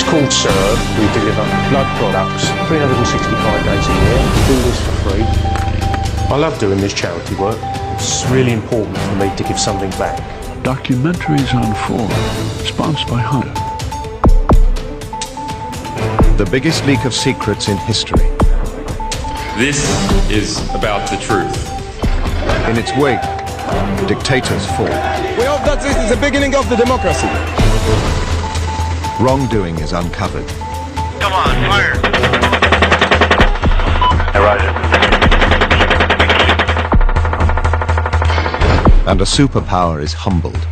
called Serve. We deliver blood products 365 days a year. We do this for free. I love doing this charity work. It's really important for me to give something back. Documentaries on 4, sponsored by Hunter. The biggest leak of secrets in history. This is about the truth. In its wake, dictators fall. We hope that this is the beginning of the democracy. Wrongdoing is uncovered. Come on, fire! Hey, Roger. And a superpower is humbled.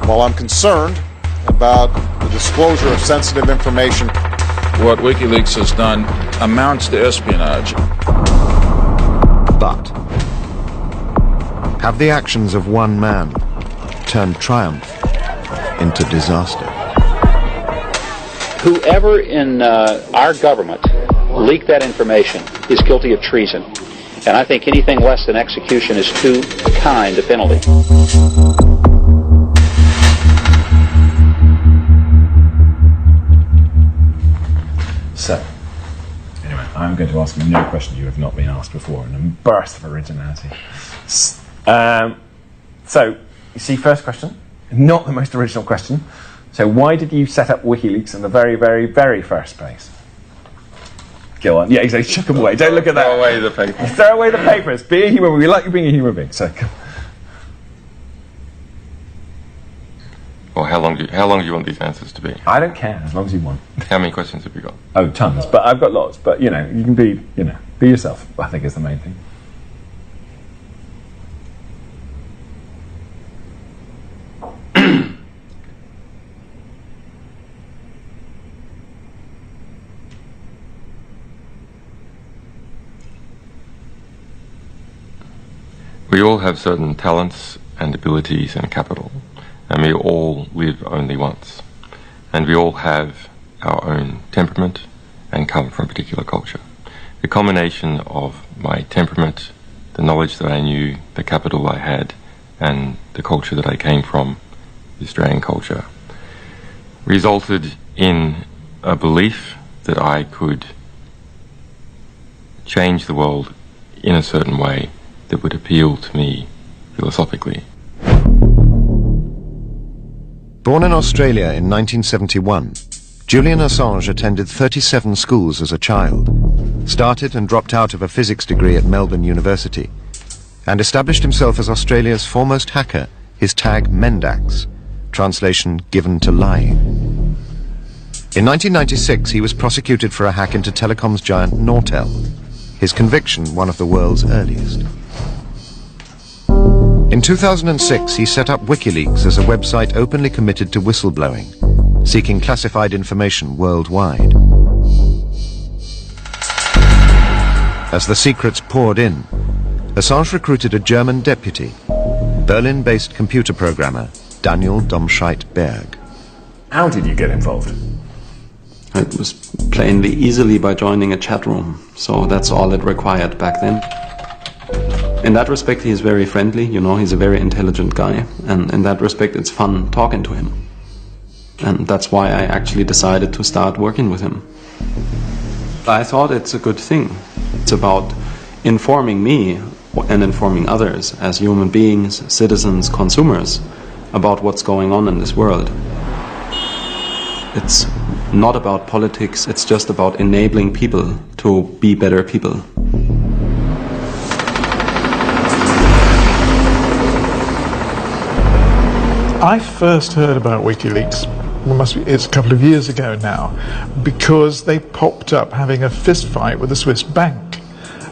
While I'm concerned about the disclosure of sensitive information, what WikiLeaks has done amounts to espionage. But have the actions of one man turned triumph into disaster? Whoever in our government leaked that information is guilty of treason. And I think anything less than execution is too kind a penalty. So, anyway, I'm going to ask you a new question you have not been asked before in a burst of originality. So, you see, first question, not the most original question. So, why did you set up WikiLeaks in the very, very, very first place? Go on. Yeah, exactly. Chuck them away. Don't look at that. Throw away the papers. Throw away the papers. Be a human being. We like you being a human being. So. Well, how long do you want these answers to be? I don't care, as long as you want. How many questions have you got? Oh, tons. But I've got lots. But, you know, you can be, be yourself, I think is the main thing. We all have certain talents and abilities and capital, and we all live only once. And we all have our own temperament and come from a particular culture. The combination of my temperament, the knowledge that I knew, the capital I had, and the culture that I came from, the Australian culture, resulted in a belief that I could change the world in a certain way that would appeal to me philosophically. Born in Australia in 1971, Julian Assange attended 37 schools as a child, started and dropped out of a physics degree at Melbourne University, and established himself as Australia's foremost hacker, his tag Mendax, translation given to lying. In 1996, he was prosecuted for a hack into telecoms giant Nortel, his conviction one of the world's earliest. In 2006, he set up WikiLeaks as a website openly committed to whistleblowing, seeking classified information worldwide. As the secrets poured in, Assange recruited a German deputy, Berlin-based computer programmer Daniel Domscheit-Berg. How did you get involved? It was plainly easily by joining a chat room, so that's all it required back then. In that respect, he is very friendly, he's a very intelligent guy, and in that respect, it's fun talking to him. And that's why I actually decided to start working with him. I thought it's a good thing. It's about informing me and informing others as human beings, citizens, consumers, about what's going on in this world. It's not about politics, it's just about enabling people to be better people. I first heard about WikiLeaks, it's a couple of years ago now, because they popped up having a fist fight with a Swiss bank,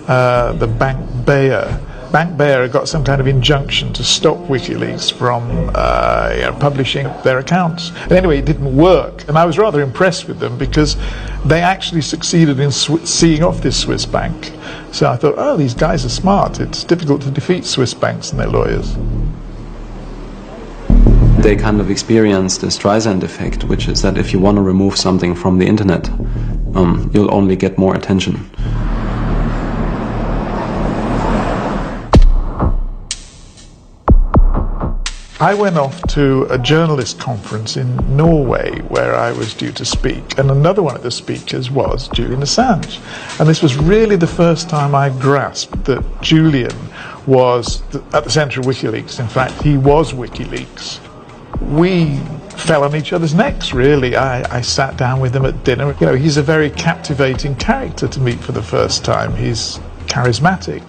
the Bank Bayer. Bank Bayer got some kind of injunction to stop WikiLeaks from publishing their accounts. And anyway, it didn't work. And I was rather impressed with them because they actually succeeded in seeing off this Swiss bank. So I thought, oh, these guys are smart. It's difficult to defeat Swiss banks and their lawyers. They kind of experience the Streisand effect, which is that if you want to remove something from the internet, you'll only get more attention. I went off to a journalist conference in Norway where I was due to speak, and another one of the speakers was Julian Assange. And this was really the first time I grasped that Julian was at the centre of WikiLeaks. In fact, he was WikiLeaks. We fell on each other's necks, really. I sat down with him at dinner. You know, he's a very captivating character to meet for the first time. He's charismatic.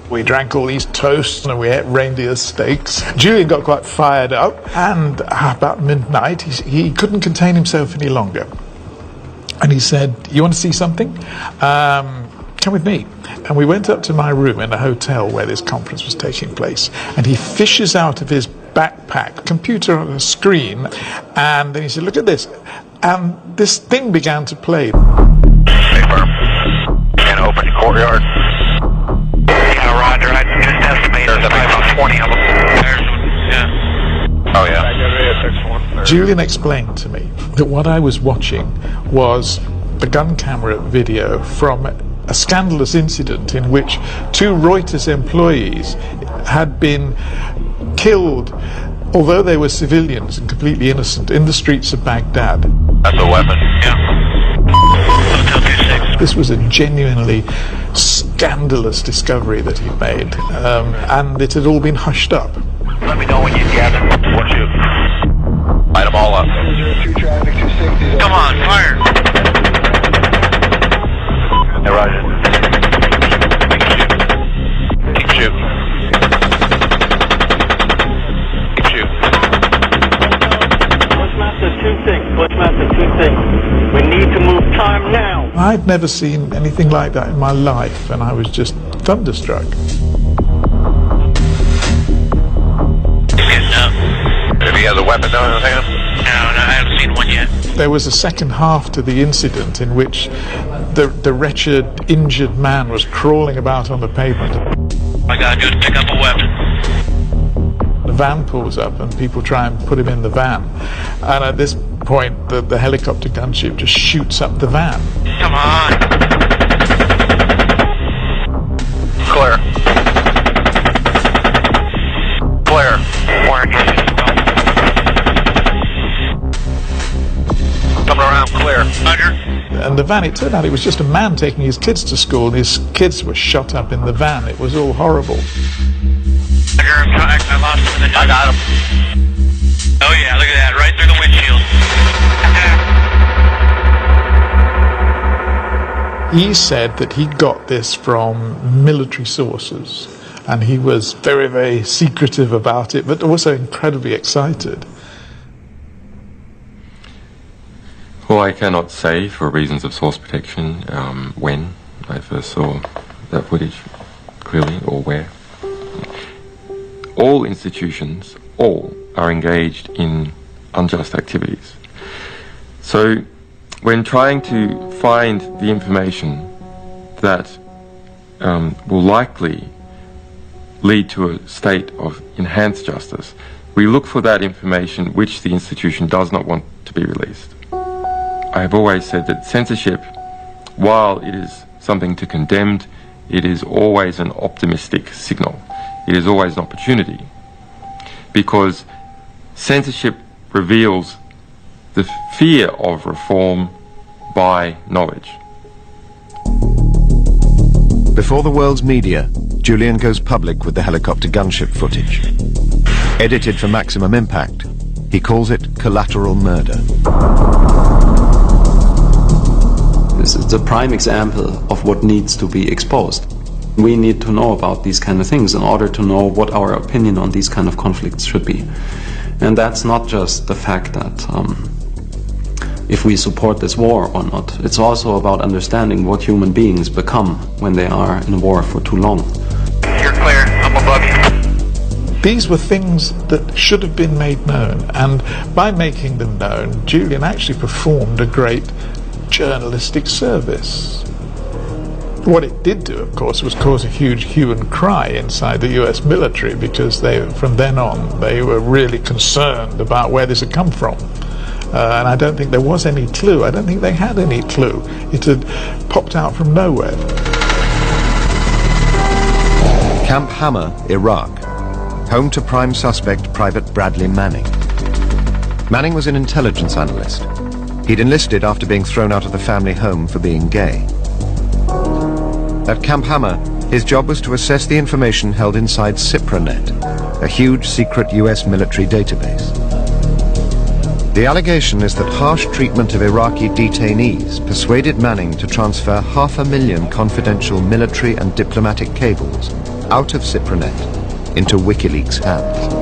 We drank all these toasts and we ate reindeer steaks. Julian got quite fired up, and about midnight he couldn't contain himself any longer. And he said, "You want to see something? Come with me." And we went up to my room in a hotel where this conference was taking place, and he fishes out of his backpack a computer on a screen, and then he said, "Look at this." And this thing began to play. Paper. And open courtyard. Yeah, roger. I just estimated there's about 20 of them. Yeah. Oh, yeah. Julian explained to me that what I was watching was the gun camera video from a scandalous incident in which 2 Reuters employees had been killed, although they were civilians and completely innocent, in the streets of Baghdad. That's a weapon, yeah. This was a genuinely scandalous discovery that he'd made, and it had all been hushed up. Let me know when you gather. What you? Light them all up. Come on, fire! Hey, roger. Keep shooting. Keep shooting. Bushmaster 2-6. We need to move time now. I'd never seen anything like that in my life, and I was just thunderstruck. Getting up. Did he have a weapon on his hand? No, I haven't seen one yet. There was a second half to the incident in which the wretched, injured man was crawling about on the pavement. All I gotta do is pick up a weapon. The van pulls up and people try and put him in the van. And at this point, the helicopter gunship just shoots up the van. Come on. Clear. Clear. Warren, get it. Coming around clear. Roger. And the van, it turned out it was just a man taking his kids to school, and his kids were shot up in the van. It was all horrible. I lost him in the I got him. Oh yeah, look at that, right through the windshield. He said that he got this from military sources, and he was very, very secretive about it, but also incredibly excited. Well, I cannot say, for reasons of source protection, when I first saw that footage clearly, or where. All institutions, all, are engaged in unjust activities. So, when trying to find the information that will likely lead to a state of enhanced justice, we look for that information which the institution does not want to be released. I have always said that censorship, while it is something to condemn, it is always an optimistic signal. It is always an opportunity, because censorship reveals the fear of reform by knowledge. Before the world's media, Julian goes public with the helicopter gunship footage. Edited for maximum impact, he calls it collateral murder. This is the prime example of what needs to be exposed. We need to know about these kind of things in order to know what our opinion on these kind of conflicts should be. And that's not just the fact that if we support this war or not. It's also about understanding what human beings become when they are in a war for too long. You're clear. I'm above you. These were things that should have been made known, and by making them known, Julian actually performed a great journalistic service. What it did do, of course, was cause a huge hue and cry inside the US military, because from then on they were really concerned about where this had come from. And I don't think there was any clue. I don't think they had any clue. It had popped out from nowhere. Camp Hammer, Iraq. home to prime suspect Private Bradley Manning. Manning was an intelligence analyst. He'd enlisted after being thrown out of the family home for being gay. At Camp Hammer, his job was to assess the information held inside CipraNet, a huge secret US military database. The allegation is that harsh treatment of Iraqi detainees persuaded Manning to transfer 500,000 confidential military and diplomatic cables out of CipraNet into WikiLeaks' hands.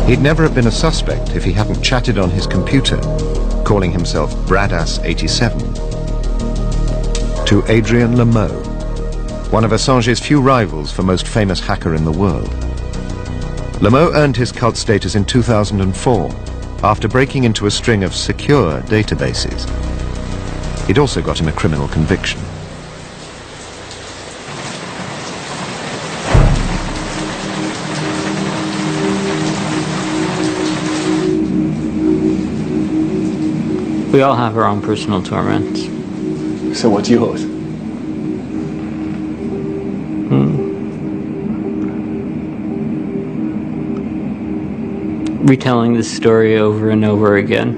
He'd never have been a suspect if he hadn't chatted on his computer, calling himself Bradass87, to Adrian Lameau, one of Assange's few rivals for most famous hacker in the world. Lameau earned his cult status in 2004 after breaking into a string of secure databases. It also got him a criminal conviction. We all have our own personal torments. So what's yours? Retelling this story over and over again.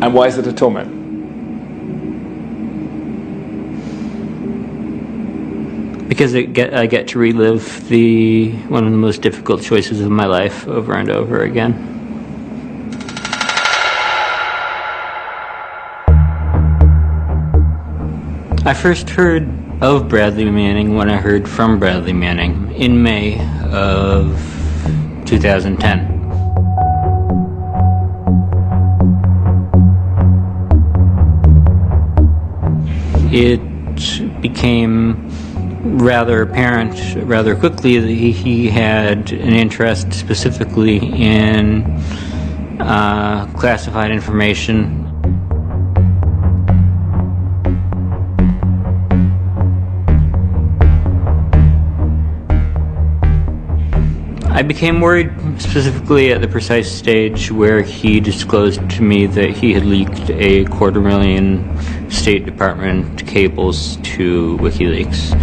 And why is it a torment? Because I get to relive one of the most difficult choices of my life over and over again. I first heard of Bradley Manning when I heard from Bradley Manning in May of 2010. It became rather apparent rather quickly that he had an interest specifically in classified information. I became worried specifically at the precise stage where he disclosed to me that he had leaked 250,000 State Department cables to WikiLeaks.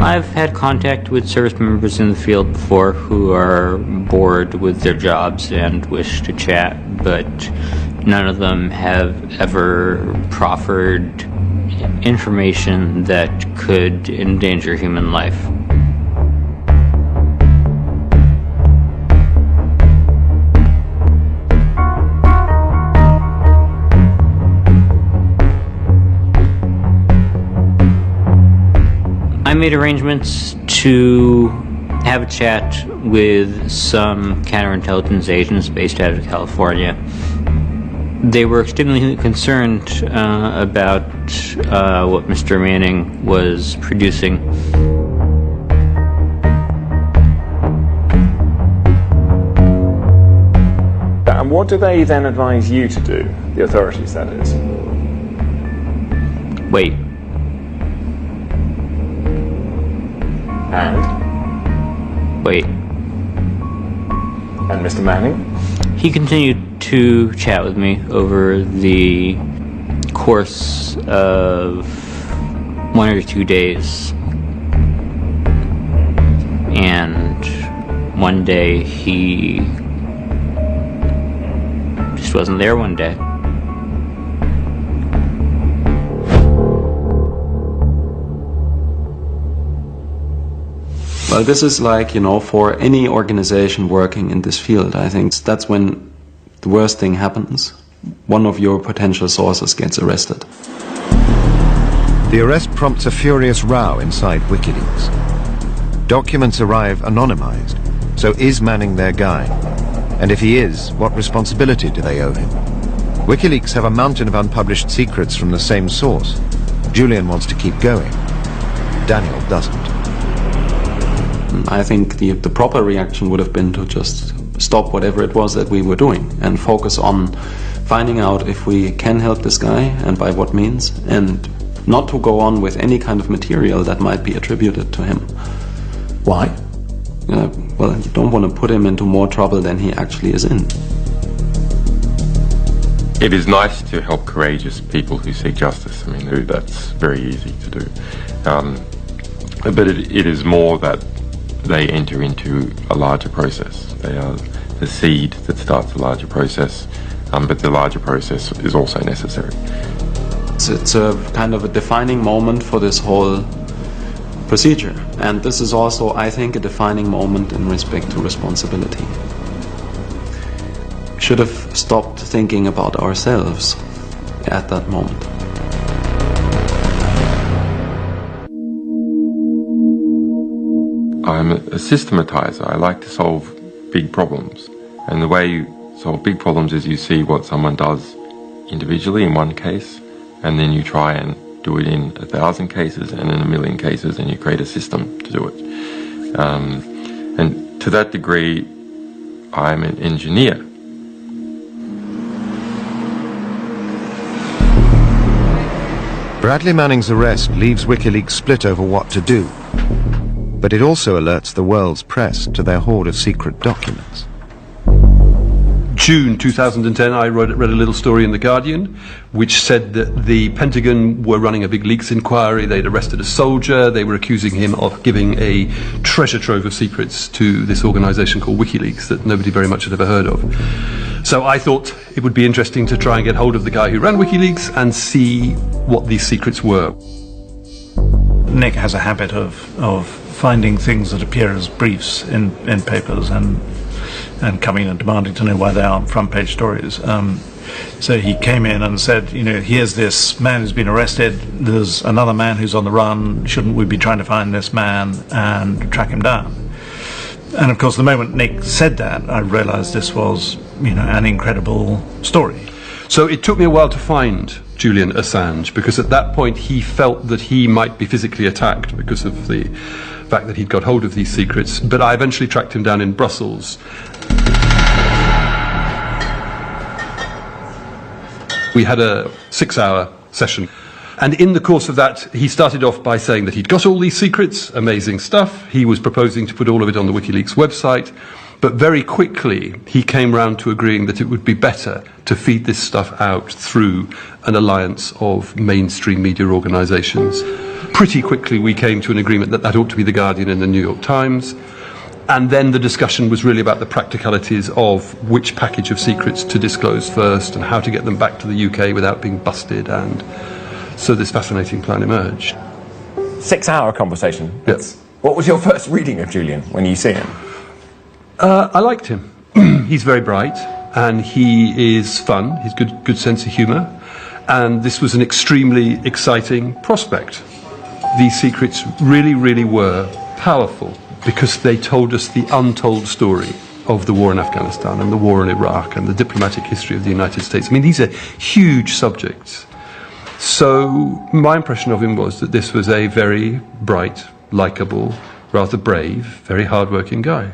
I've had contact with service members in the field before who are bored with their jobs and wish to chat, but none of them have ever proffered information that could endanger human life. I made arrangements to have a chat with some counterintelligence agents based out of California. They were extremely concerned about what Mr. Manning was producing. And what do they then advise you to do, the authorities, that is? Wait. And? Wait. And Mr. Manning? He continued to chat with me over the course of 1 or 2 days. And one day he just wasn't there one day. Well, this is like, for any organization working in this field, I think that's when the worst thing happens. One of your potential sources gets arrested. The arrest prompts a furious row inside WikiLeaks. Documents arrive anonymized, so is Manning their guy? And if he is, what responsibility do they owe him? WikiLeaks have a mountain of unpublished secrets from the same source. Julian wants to keep going. Daniel doesn't. I think the proper reaction would have been to just stop whatever it was that we were doing and focus on finding out if we can help this guy and by what means, and not to go on with any kind of material that might be attributed to him. Why? well, you don't want to put him into more trouble than he actually is in. It is nice to help courageous people who seek justice. I mean, that's very easy to do. But it is more that they enter into a larger process. They are the seed that starts a larger process, but the larger process is also necessary. It's a kind of a defining moment for this whole procedure. And this is also, I think, a defining moment in respect to responsibility. We should have stopped thinking about ourselves at that moment. I'm a systematizer. I like to solve big problems. And the way you solve big problems is you see what someone does individually in one case, and then you try and do it in 1,000 cases and in 1,000,000 cases, and you create a system to do it. And to that degree, I'm an engineer. Bradley Manning's arrest leaves WikiLeaks split over what to do, but it also alerts the world's press to their hoard of secret documents. June 2010, I read a little story in The Guardian which said that the Pentagon were running a big leaks inquiry. They'd arrested a soldier. They were accusing him of giving a treasure trove of secrets to this organization called WikiLeaks that nobody very much had ever heard of. So I thought it would be interesting to try and get hold of the guy who ran WikiLeaks and see what these secrets were. Nick has a habit of finding things that appear as briefs in papers and coming and demanding to know why they aren't front-page stories. So he came in and said, you know, here's this man who's been arrested, there's another man who's on the run, shouldn't we be trying to find this man and track him down? And of course, the moment Nick said that, I realized this was, you know, an incredible story. So it took me a while to find Julian Assange, because at that point he felt that he might be physically attacked because of the fact that he'd got hold of these secrets. But I eventually tracked him down in Brussels. We had a 6-hour session. And in the course of that, he started off by saying that he'd got all these secrets, amazing stuff. He was proposing to put all of it on the WikiLeaks website. But very quickly, he came round to agreeing that it would be better to feed this stuff out through an alliance of mainstream media organizations. Pretty quickly, we came to an agreement that that ought to be The Guardian and the New York Times. And then the discussion was really about the practicalities of which package of secrets to disclose first and how to get them back to the UK without being busted. And so this fascinating plan emerged. 6-hour conversation. Yes. What was your first reading of Julian when you see him? I liked him. He's very bright and he is fun. He's good sense of humour. And this was an extremely exciting prospect. These secrets really, really were powerful because they told us the untold story of the war in Afghanistan and the war in Iraq and the diplomatic history of the United States. I mean, these are huge subjects. So my impression of him was that this was a very bright, likeable, rather brave, very hard-working guy.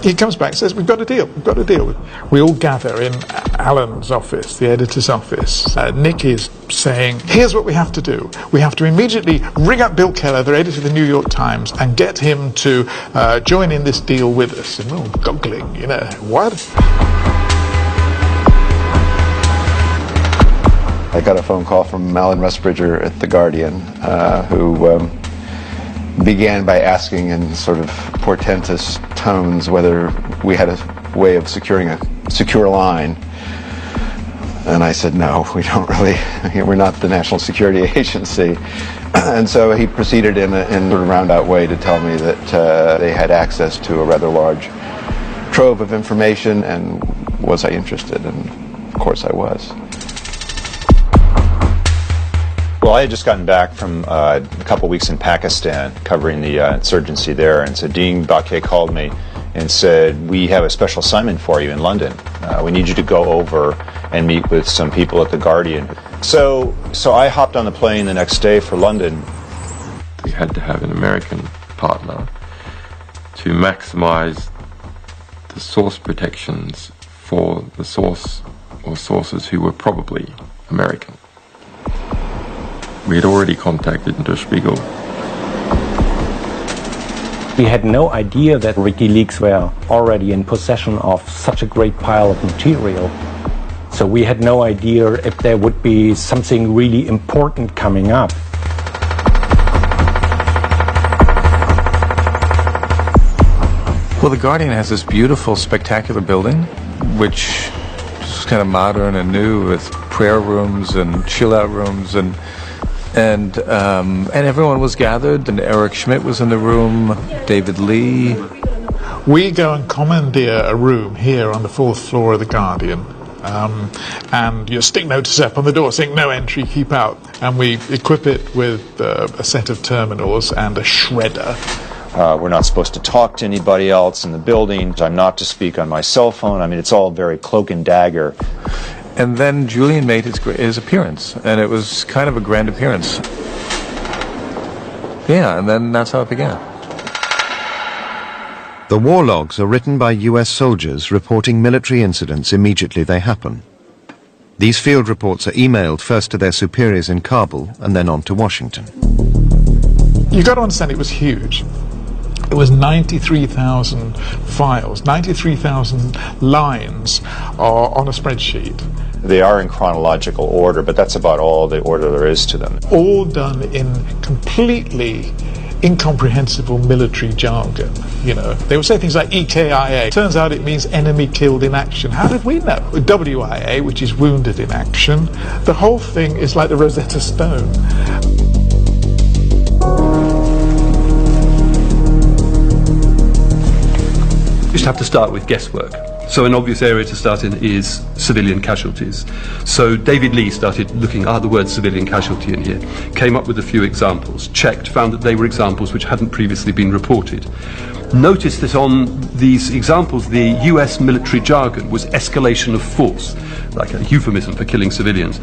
He comes back and says, we've got a deal, we've got a deal. We all gather in Alan's office, the editor's office. Nick is saying, here's what we have to do. We have to immediately ring up Bill Keller, the editor of the New York Times, and get him to join in this deal with us. And we're all goggling, you know, what? I got a phone call from Alan Rusbridger at The Guardian, who began by asking in sort of portentous tones whether we had a way of securing a secure line. And I said, no, we don't really. We're not the National Security Agency. And so he proceeded in a sort of roundabout way to tell me that they had access to a rather large trove of information, and was I interested? And of course I was. Well, I had just gotten back from a couple weeks in Pakistan covering the insurgency there, and so Dean Baquet called me and said, we have a special assignment for you in London. We need you to go over and meet with some people at The Guardian. So I hopped on the plane the next day for London. We had to have an American partner to maximize the source protections for the source or sources who were probably American. We had already contacted Der Spiegel. We had no idea that WikiLeaks were already in possession of such a great pile of material. So we had no idea if there would be something really important coming up. Well, The Guardian has this beautiful, spectacular building, which is kind of modern and new, with prayer rooms and chill-out rooms, and everyone was gathered, and Eric Schmidt was in the room, David Lee. We go and commandeer a room here on the 4th floor of The Guardian. And you stick notice up on the door saying no entry, keep out. And we equip it with a set of terminals and a shredder. We're not supposed to talk to anybody else in the building. I'm not to speak on my cell phone. I mean, it's all very cloak and dagger. And then Julian made his appearance, and it was kind of a grand appearance. Yeah, and then that's how it began. The war logs are written by US soldiers reporting military incidents immediately they happen. These field reports are emailed first to their superiors in Kabul and then on to Washington. You've got to understand it was huge. It was 93,000 files, 93,000 lines on a spreadsheet. They are in chronological order, but that's about all the order there is to them. All done in completely incomprehensible military jargon. You know, they would say things like EKIA. Turns out it means enemy killed in action. How did we know? WIA, which is wounded in action. The whole thing is like the Rosetta Stone. You just have to start with guesswork. So an obvious area to start in is civilian casualties. So David Lee started looking at the word civilian casualty in here, came up with a few examples, checked, found that they were examples which hadn't previously been reported. Notice that on these examples, the US military jargon was escalation of force, like a euphemism for killing civilians.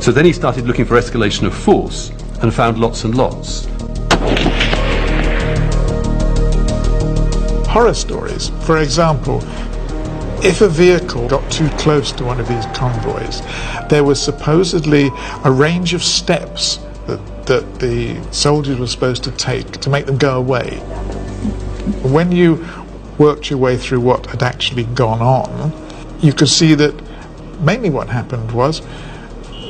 So then he started looking for escalation of force and found lots and lots. Horror stories. For example, if a vehicle got too close to one of these convoys, there was supposedly a range of steps that the soldiers were supposed to take to make them go away. When you worked your way through what had actually gone on, you could see that mainly what happened was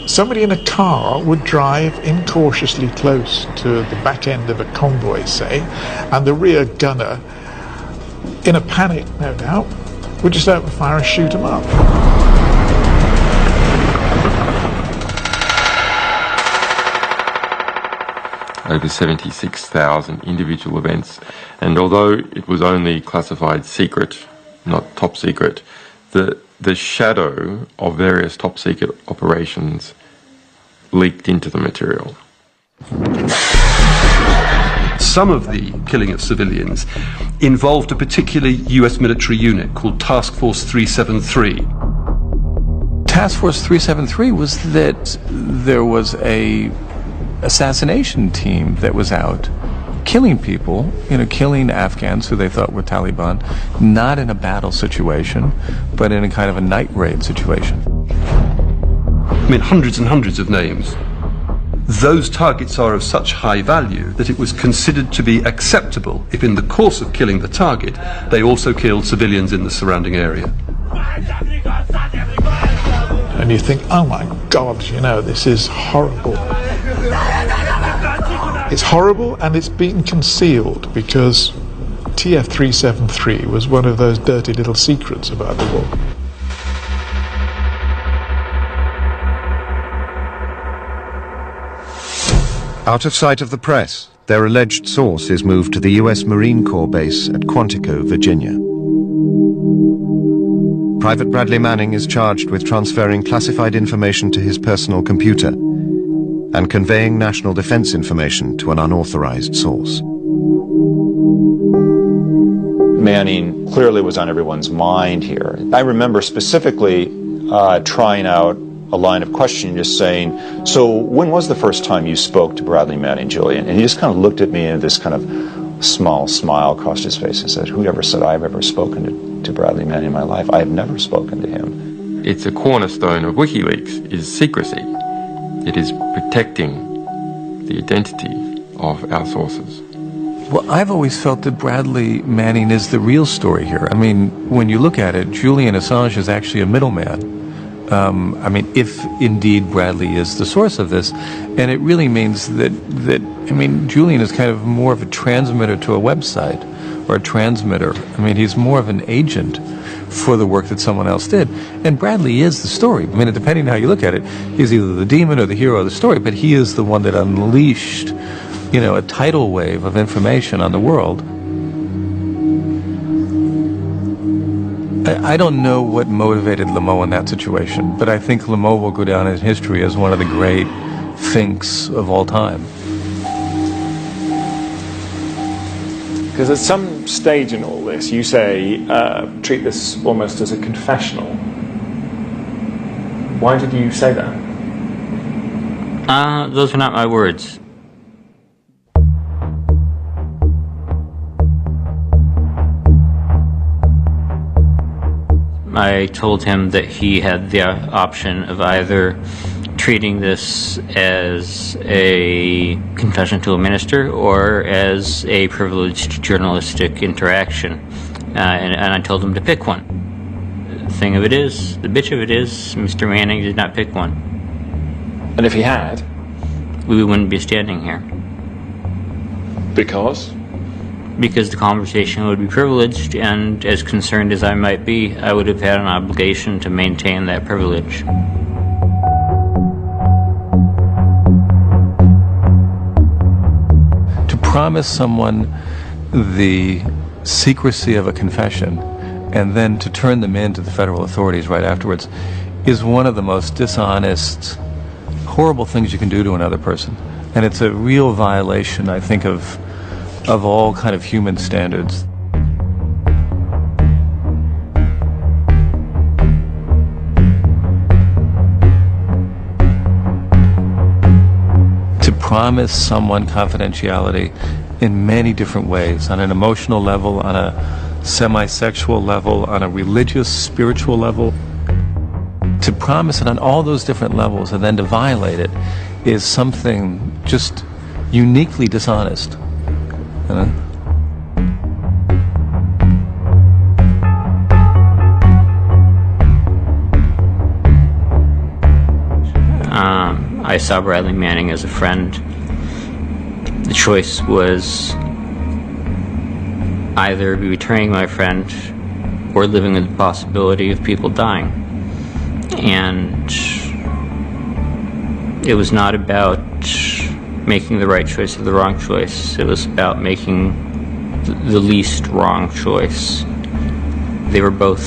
somebody in a car would drive incautiously close to the back end of a convoy, say, and the rear gunner, in a panic, no doubt, would just open fire and shoot them up. Over 76,000 individual events, and although it was only classified secret, not top secret, the shadow of various top secret operations leaked into the material. Some of the killing of civilians involved a particular US military unit called Task Force 373. Task Force 373 was that there was a assassination team that was out killing people, killing Afghans who they thought were Taliban, not in a battle situation, but in a kind of a night raid situation. I mean, hundreds and hundreds of names. Those targets are of such high value that it was considered to be acceptable if in the course of killing the target, they also killed civilians in the surrounding area. And you think, oh my God, this is horrible. It's horrible, and it's been concealed because TF-373 was one of those dirty little secrets about the war. Out of sight of the press, their alleged source is moved to the US Marine Corps base at Quantico, Virginia. Private Bradley Manning is charged with transferring classified information to his personal computer and conveying national defense information to an unauthorized source. Manning clearly was on everyone's mind here. I remember specifically trying out a line of questioning, just saying, so when was the first time you spoke to Bradley Manning, Julian? And he just kind of looked at me and this kind of small smile crossed his face and said, who ever said I've ever spoken to Bradley Manning in my life? I have never spoken to him. It's a cornerstone of WikiLeaks is secrecy. It is protecting the identity of our sources. Well, I've always felt that Bradley Manning is the real story here. I mean, when you look at it, Julian Assange is actually a middleman. I mean, if indeed Bradley is the source of this, and it really means that I mean, Julian is kind of more of a transmitter to a website, or a transmitter. I mean, he's more of an agent for the work that someone else did. And Bradley is the story. I mean, depending on how you look at it, he's either the demon or the hero of the story, but he is the one that unleashed, you know, a tidal wave of information on the world. I don't know what motivated Lamont in that situation, but I think Lamont will go down in history as one of the great thinks of all time. Because at some stage in all this, you say, treat this almost as a confessional. Why did you say that? Those are not my words. I told him that he had the option of either treating this as a confession to a minister or as a privileged journalistic interaction. And I told him to pick one. The bitch of it is, Mr. Manning did not pick one. And if he had? We wouldn't be standing here. Because? Because the conversation would be privileged, and as concerned as I might be, I would have had an obligation to maintain that privilege. To promise someone the secrecy of a confession and then to turn them in to the federal authorities right afterwards is one of the most dishonest, horrible things you can do to another person. And it's a real violation, I think, of all kind of human standards. To promise someone confidentiality in many different ways, on an emotional level, on a semi-sexual level, on a religious, spiritual level. To promise it on all those different levels and then to violate it is something just uniquely dishonest. I saw Bradley Manning as a friend. The choice was either be betraying my friend or living with the possibility of people dying. And it was not about making the right choice or the wrong choice. It was about making the least wrong choice. They were both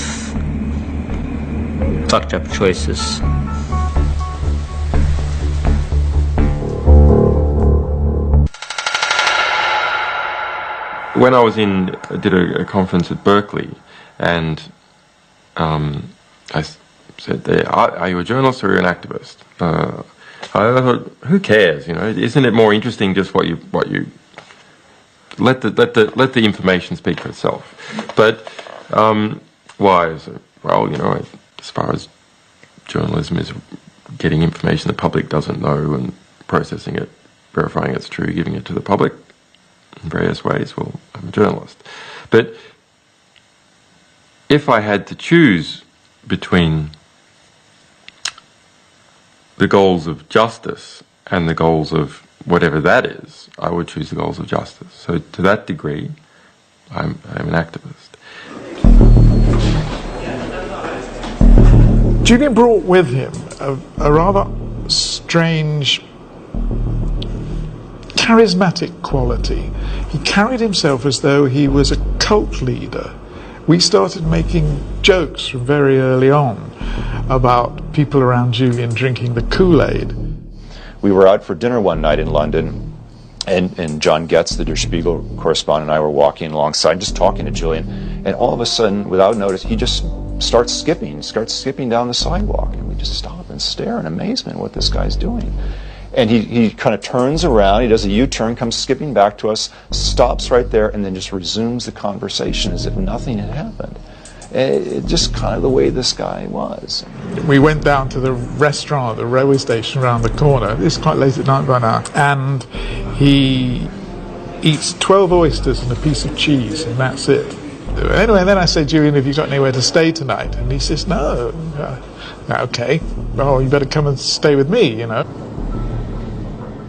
fucked up choices. When I did a conference at Berkeley, and I said there, are you a journalist or are you an activist? I thought, who cares? You know, isn't it more interesting just what you let the information speak for itself? But why is it? Well, you know, as far as journalism is getting information the public doesn't know and processing it, verifying it's true, giving it to the public in various ways. Well, I'm a journalist. But if I had to choose between the goals of justice and the goals of whatever that is, I would choose the goals of justice. So to that degree, I'm an activist. Julian brought with him a rather strange, charismatic quality. He carried himself as though he was a cult leader. We started making jokes from very early on about people around Julian drinking the Kool-Aid. We were out for dinner one night in London, and John Getz, the Der Spiegel correspondent, and I were walking alongside, just talking to Julian, and all of a sudden, without notice, he just starts skipping down the sidewalk, and we just stop and stare in amazement what this guy's doing. And he kind of turns around, he does a U-turn, comes skipping back to us, stops right there, and then just resumes the conversation as if nothing had happened. Just kind of the way this guy was. We went down to the restaurant at the railway station around the corner. It's quite late at night by now. And he eats 12 oysters and a piece of cheese, and that's it. Anyway, then I say, Julian, have you got anywhere to stay tonight? And he says, no. Okay, well, you better come and stay with me, you know.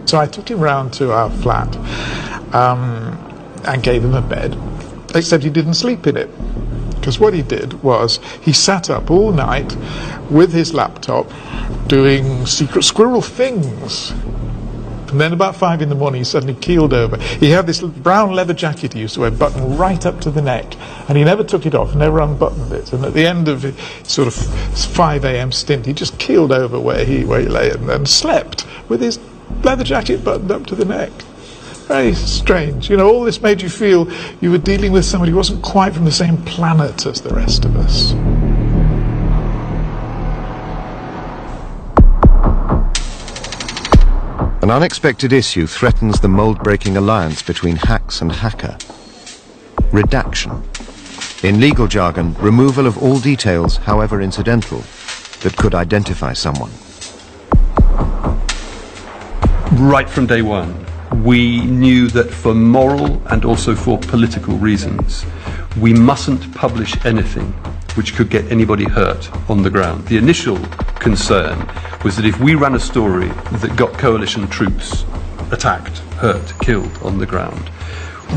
So I took him round to our flat and gave him a bed, except he didn't sleep in it. Because what he did was he sat up all night with his laptop doing secret squirrel things. And then about 5 in the morning he suddenly keeled over. He had this brown leather jacket he used to wear, buttoned right up to the neck, and he never took it off, never unbuttoned it. And at the end of his sort of 5 a.m. stint, he just keeled over where he lay and slept with his leather jacket buttoned up to the neck. Very strange. You know, all this made you feel you were dealing with somebody who wasn't quite from the same planet as the rest of us. An unexpected issue threatens the mold-breaking alliance between hacks and hacker. Redaction. In legal jargon, removal of all details, however incidental, that could identify someone. Right from day one, we knew that for moral and also for political reasons, we mustn't publish anything which could get anybody hurt on the ground. The initial concern was that if we ran a story that got coalition troops attacked, hurt, killed on the ground,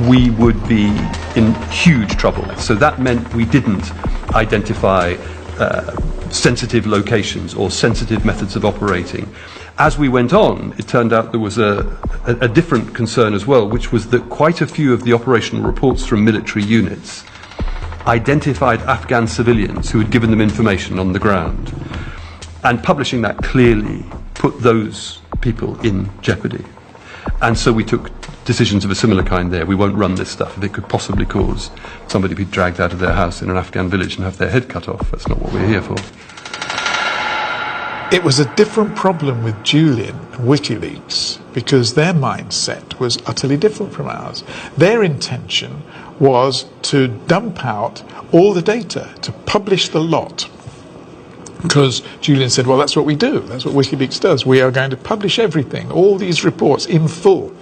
we would be in huge trouble. So that meant we didn't identify sensitive locations or sensitive methods of operating. As we went on, it turned out there was a different concern as well, which was that quite a few of the operational reports from military units identified Afghan civilians who had given them information on the ground. And publishing that clearly put those people in jeopardy. And so we took decisions of a similar kind there. We won't run this stuff if it could possibly cause somebody to be dragged out of their house in an Afghan village and have their head cut off. That's not what we're here for. It was a different problem with Julian and WikiLeaks because their mindset was utterly different from ours. Their intention was to dump out all the data, to publish the lot. Because Julian said, well, that's what we do. That's what WikiLeaks does. We are going to publish everything, all these reports in full.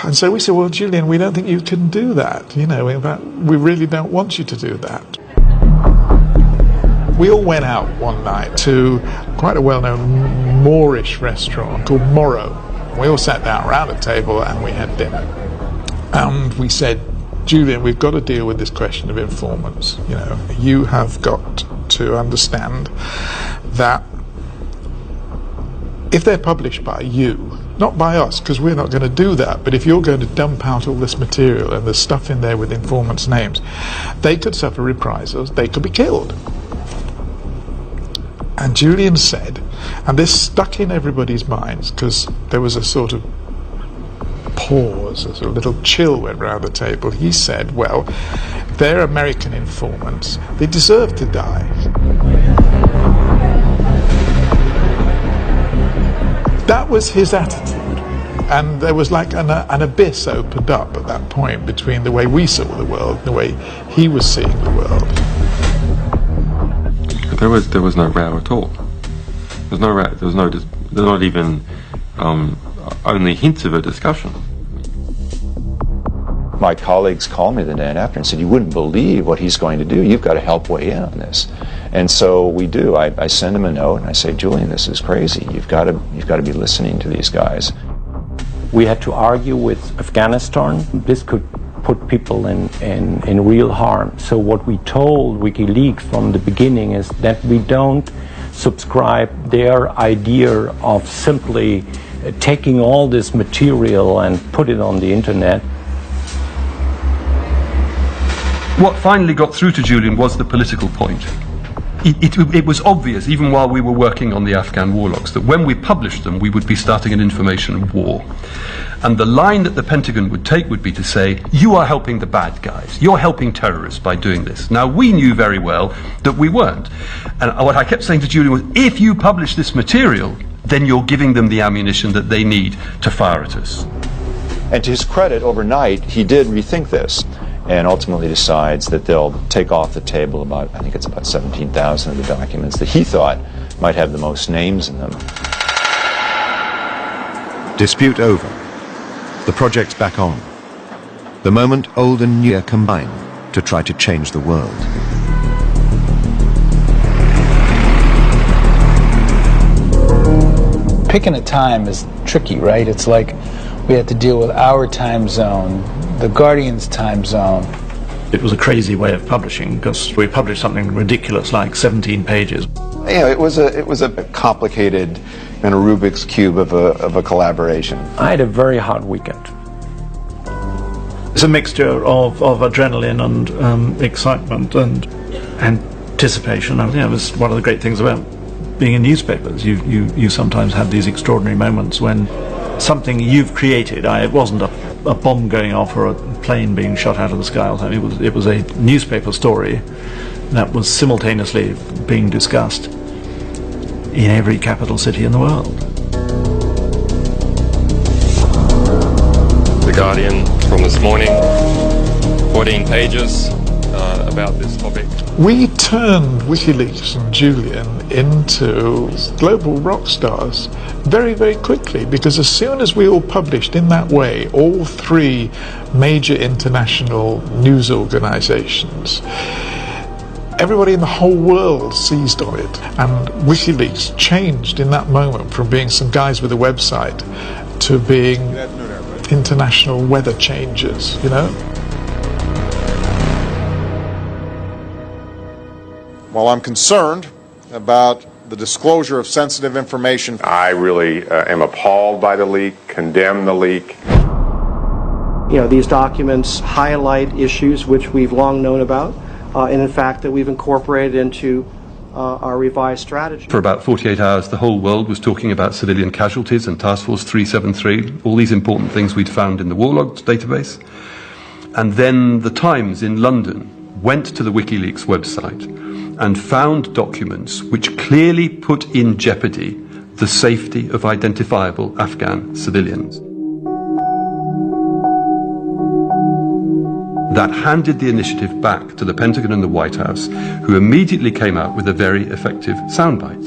And so we said, well, Julian, we don't think you can do that. You know, in fact, we really don't want you to do that. We all went out one night to quite a well-known Moorish restaurant called Morrow. We all sat down around a table and we had dinner. And we said, Julian, we've got to deal with this question of informants. You know, you have got to understand that if they're published by you, not by us, because we're not going to do that, but if you're going to dump out all this material and there's stuff in there with informants' names, they could suffer reprisals, they could be killed. And Julian said, and this stuck in everybody's minds because there was a sort of pause, a sort of little chill went round the table. He said, well, they're American informants, they deserve to die. That was his attitude. And there was like an abyss opened up at that point between the way we saw the world and the way he was seeing the world. There was no row at all. There's no row. There's not even only hints of a discussion. My colleagues called me the night after and said, "You wouldn't believe what he's going to do. You've got to help weigh in on this." And so we do. I send him a note and I say, "Julian, this is crazy. You've got to be listening to these guys." We had to argue with Afghanistan. This could put people in real harm. So what we told WikiLeaks from the beginning is that we don't subscribe their idea of simply taking all this material and put it on the internet. What finally got through to Julian was the political point. It was obvious, even while we were working on the Afghan war logs, that when we published them, we would be starting an information war. And the line that the Pentagon would take would be to say, you are helping the bad guys. You're helping terrorists by doing this. Now, we knew very well that we weren't. And what I kept saying to Julian was, if you publish this material, then you're giving them the ammunition that they need to fire at us. And to his credit, overnight, he did rethink this, and ultimately decides that they'll take off the table about, I think it's about 17,000 of the documents that he thought might have the most names in them. Dispute over. The project's back on. The moment old and new combine to try to change the world. Picking a time is tricky, right? It's like we had to deal with our time zone, the Guardian's time zone. It was a crazy way of publishing because we published something ridiculous like 17 pages. Yeah, it was a complicated and a Rubik's Cube of a collaboration. I had a very hard weekend. It's a mixture of adrenaline and excitement and anticipation. I think that was one of the great things about being in newspapers. You sometimes have these extraordinary moments when something you've created, it wasn't a bomb going off or a plane being shot out of the sky or something. It was a newspaper story that was simultaneously being discussed in every capital city in the world. The Guardian from this morning, 14 pages about this topic. We turned WikiLeaks and Julian into global rock stars very, very quickly, because as soon as we all published in that way, all three major international news organizations, everybody in the whole world seized on it, and WikiLeaks changed in that moment from being some guys with a website to being international weather changers, you know? While I'm concerned about the disclosure of sensitive information, I really am appalled by the leak, condemn the leak. You know, these documents highlight issues which we've long known about, and in fact that we've incorporated into our revised strategy. For about 48 hours, the whole world was talking about civilian casualties and Task Force 373, all these important things we'd found in the war logs database. And then the Times in London went to the WikiLeaks website and found documents which clearly put in jeopardy the safety of identifiable Afghan civilians. That handed the initiative back to the Pentagon and the White House, who immediately came out with a very effective soundbite.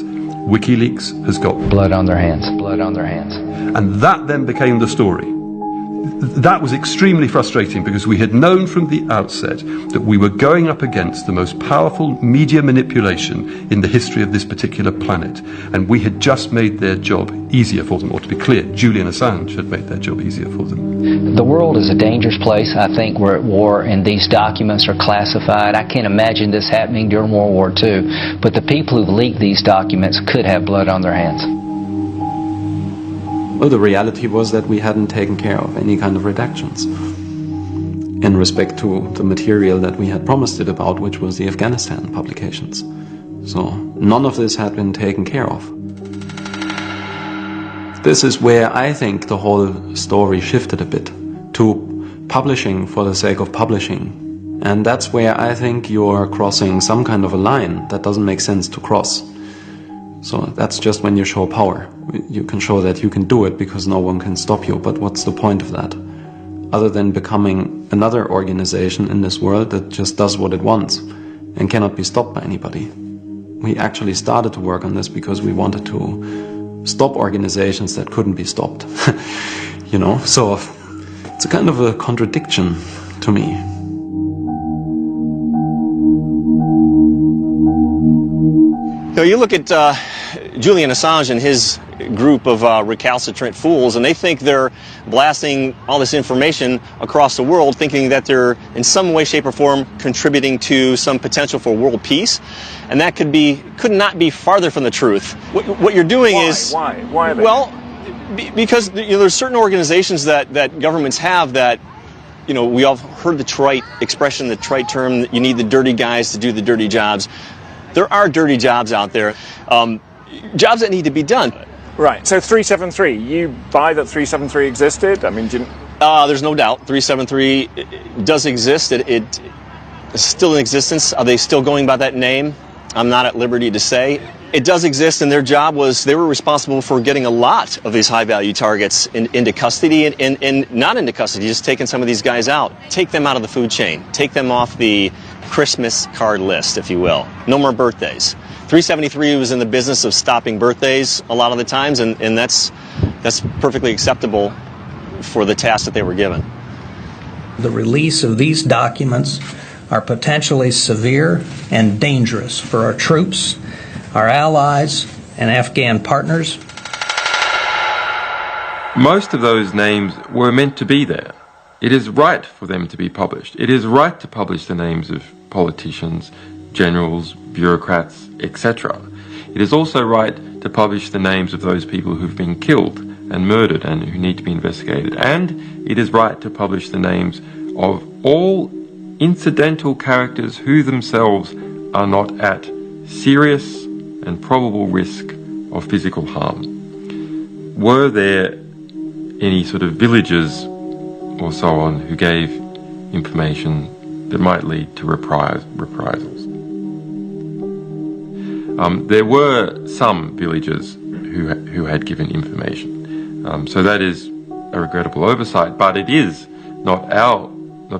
WikiLeaks has got blood on their hands, blood on their hands. And that then became the story. That was extremely frustrating because we had known from the outset that we were going up against the most powerful media manipulation in the history of this particular planet, and we had just made their job easier for them. Or to be clear, Julian Assange had made their job easier for them. The world is a dangerous place. I think we're at war and these documents are classified. I can't imagine this happening during World War II, but the people who leaked these documents could have blood on their hands. Well, the reality was that we hadn't taken care of any kind of redactions in respect to the material that we had promised it about, which was the Afghanistan publications. So none of this had been taken care of. This is where I think the whole story shifted a bit to publishing for the sake of publishing. And that's where I think you're crossing some kind of a line that doesn't make sense to cross. So that's just when you show power. You can show that you can do it because no one can stop you, but what's the point of that? Other than becoming another organization in this world that just does what it wants and cannot be stopped by anybody. We actually started to work on this because we wanted to stop organizations that couldn't be stopped. You know, so it's a kind of a contradiction to me. You look at Julian Assange and his group of recalcitrant fools, and they think they're blasting all this information across the world, thinking that they're in some way, shape, or form contributing to some potential for world peace, and that could not be farther from the truth. What you're doing is Why? Well, because there's certain organizations that governments have that. We all heard the trite expression, the trite term that you need the dirty guys to do the dirty jobs. There are dirty jobs out there, jobs that need to be done. Right, so 373, you buy that 373 existed? I mean, there's no doubt 373 does exist. It is still in existence. Are they still going by that name? I'm not at liberty to say. It does exist, and their job was they were responsible for getting a lot of these high-value targets into custody and not into custody, just taking some of these guys out. Take them out of the food chain. Take them off the Christmas card list, if you will. No more birthdays. 373 was in the business of stopping birthdays a lot of the times, and that's perfectly acceptable for the task that they were given. The release of these documents are potentially severe and dangerous for our troops, our allies, and Afghan partners. Most of those names were meant to be there. It is right for them to be published. It is right to publish the names of politicians, generals, bureaucrats, etc. It is also right to publish the names of those people who've been killed and murdered and who need to be investigated. And it is right to publish the names of all incidental characters who themselves are not at serious and probable risk of physical harm. Were there any sort of villagers or so on who gave information that might lead to reprisals? There were some villagers who had given information. So that is a regrettable oversight, but it is not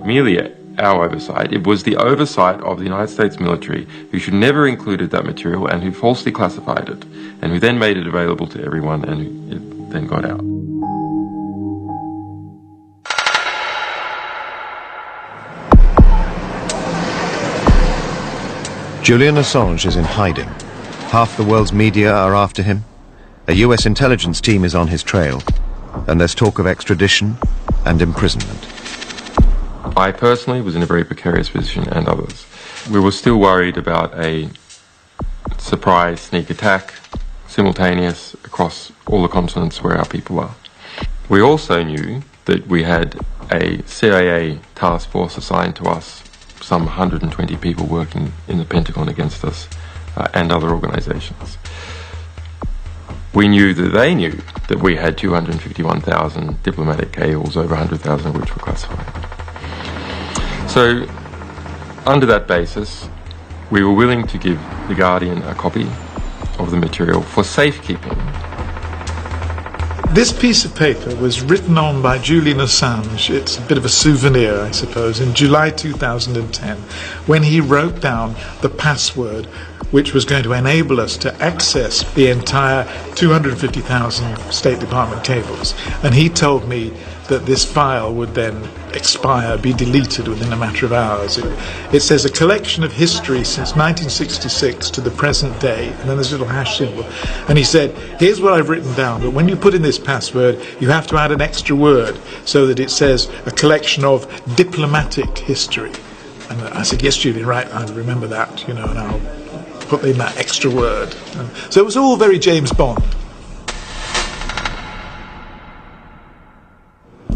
merely our oversight. It was the oversight of the United States military, who should never included that material and who falsely classified it, and who then made it available to everyone and who it then got out. Julian Assange is in hiding. Half the world's media are after him. A US intelligence team is on his trail. And there's talk of extradition and imprisonment. I personally was in a very precarious position, and others. We were still worried about a surprise sneak attack, simultaneous across all the continents where our people are. We also knew that we had a CIA task force assigned to us, some 120 people working in the Pentagon against us, and other organizations. We knew that they knew that we had 251,000 diplomatic cables, over 100,000 of which were classified. So, under that basis, we were willing to give The Guardian a copy of the material for safekeeping. This piece of paper was written on by Julian Assange. It's a bit of a souvenir, I suppose, in July 2010, when he wrote down the password which was going to enable us to access the entire 250,000 State Department cables. And he told me that this file would then expire, be deleted within a matter of hours. It says a collection of history since 1966 to the present day, and then there's a little hash symbol. And he said, here's what I've written down, but when you put in this password, you have to add an extra word so that it says a collection of diplomatic history. And I said, yes, Julian, right, I remember that, and I'll put in that extra word. And so it was all very James Bond.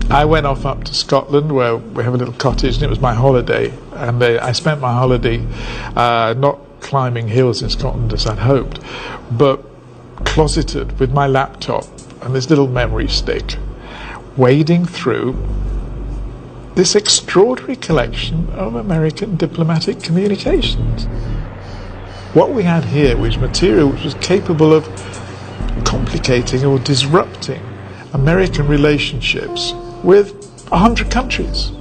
I went off up to Scotland, where we have a little cottage, and it was my holiday. And I spent my holiday not climbing hills in Scotland as I'd hoped, but closeted with my laptop and this little memory stick, wading through this extraordinary collection of American diplomatic communications. What we had here was material which was capable of complicating or disrupting American relationships with 100 countries.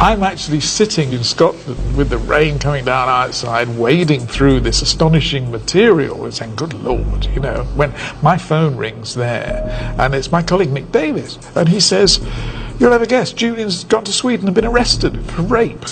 I'm actually sitting in Scotland with the rain coming down outside, wading through this astonishing material and saying, good Lord, when my phone rings there, and it's my colleague Nick Davis, and he says, you'll never guess, Julian's gone to Sweden and been arrested for rape.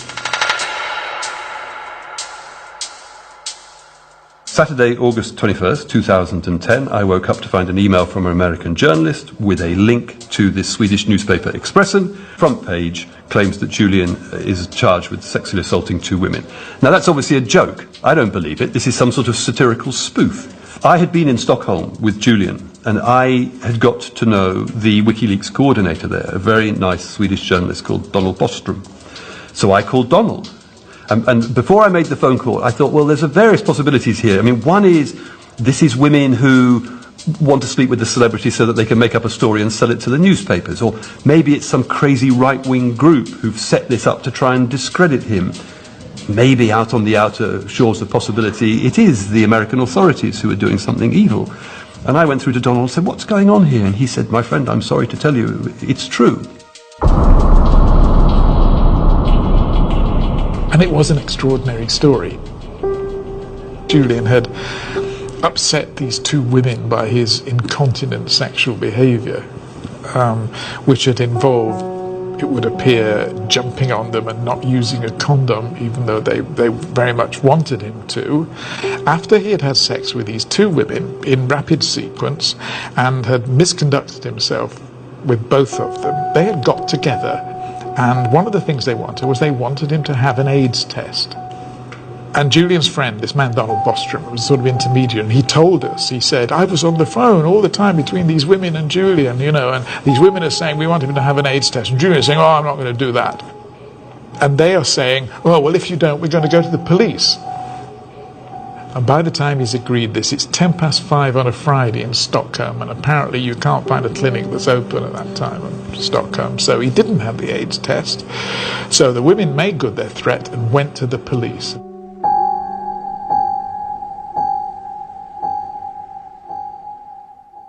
Saturday, August 21st, 2010, I woke up to find an email from an American journalist with a link to this Swedish newspaper Expressen. Front page claims that Julian is charged with sexually assaulting 2 women. Now that's obviously a joke. I don't believe it. This is some sort of satirical spoof. I had been in Stockholm with Julian, and I had got to know the WikiLeaks coordinator there, a very nice Swedish journalist called Donald Bostrom. So I called Donald. And before I made the phone call, I thought, well, there's various possibilities here. I mean, one is, this is women who want to sleep with the celebrity so that they can make up a story and sell it to the newspapers. Or maybe it's some crazy right-wing group who've set this up to try and discredit him. Maybe out on the outer shores of possibility, it is the American authorities who are doing something evil. And I went through to Donald and said, what's going on here? And he said, my friend, I'm sorry to tell you, it's true. And it was an extraordinary story. Julian had upset these 2 women by his incontinent sexual behaviour. which had involved, it would appear, jumping on them and not using a condom, even though they very much wanted him to. After he had had sex with these two women in rapid sequence and had misconducted himself with both of them, they had got together, and one of the things they wanted him to have an AIDS test. And Julian's friend, this man Donald Bostrom, was sort of intermediary, and he told us, he said, I was on the phone all the time between these women and Julian, and these women are saying, we want him to have an AIDS test, and Julian is saying, oh, I'm not going to do that. And they are saying, oh, well, if you don't, we're going to go to the police. And by the time he's agreed this, it's 5:10 on a Friday in Stockholm, and apparently you can't find a clinic that's open at that time in Stockholm, so he didn't have the AIDS test. So the women made good their threat and went to the police.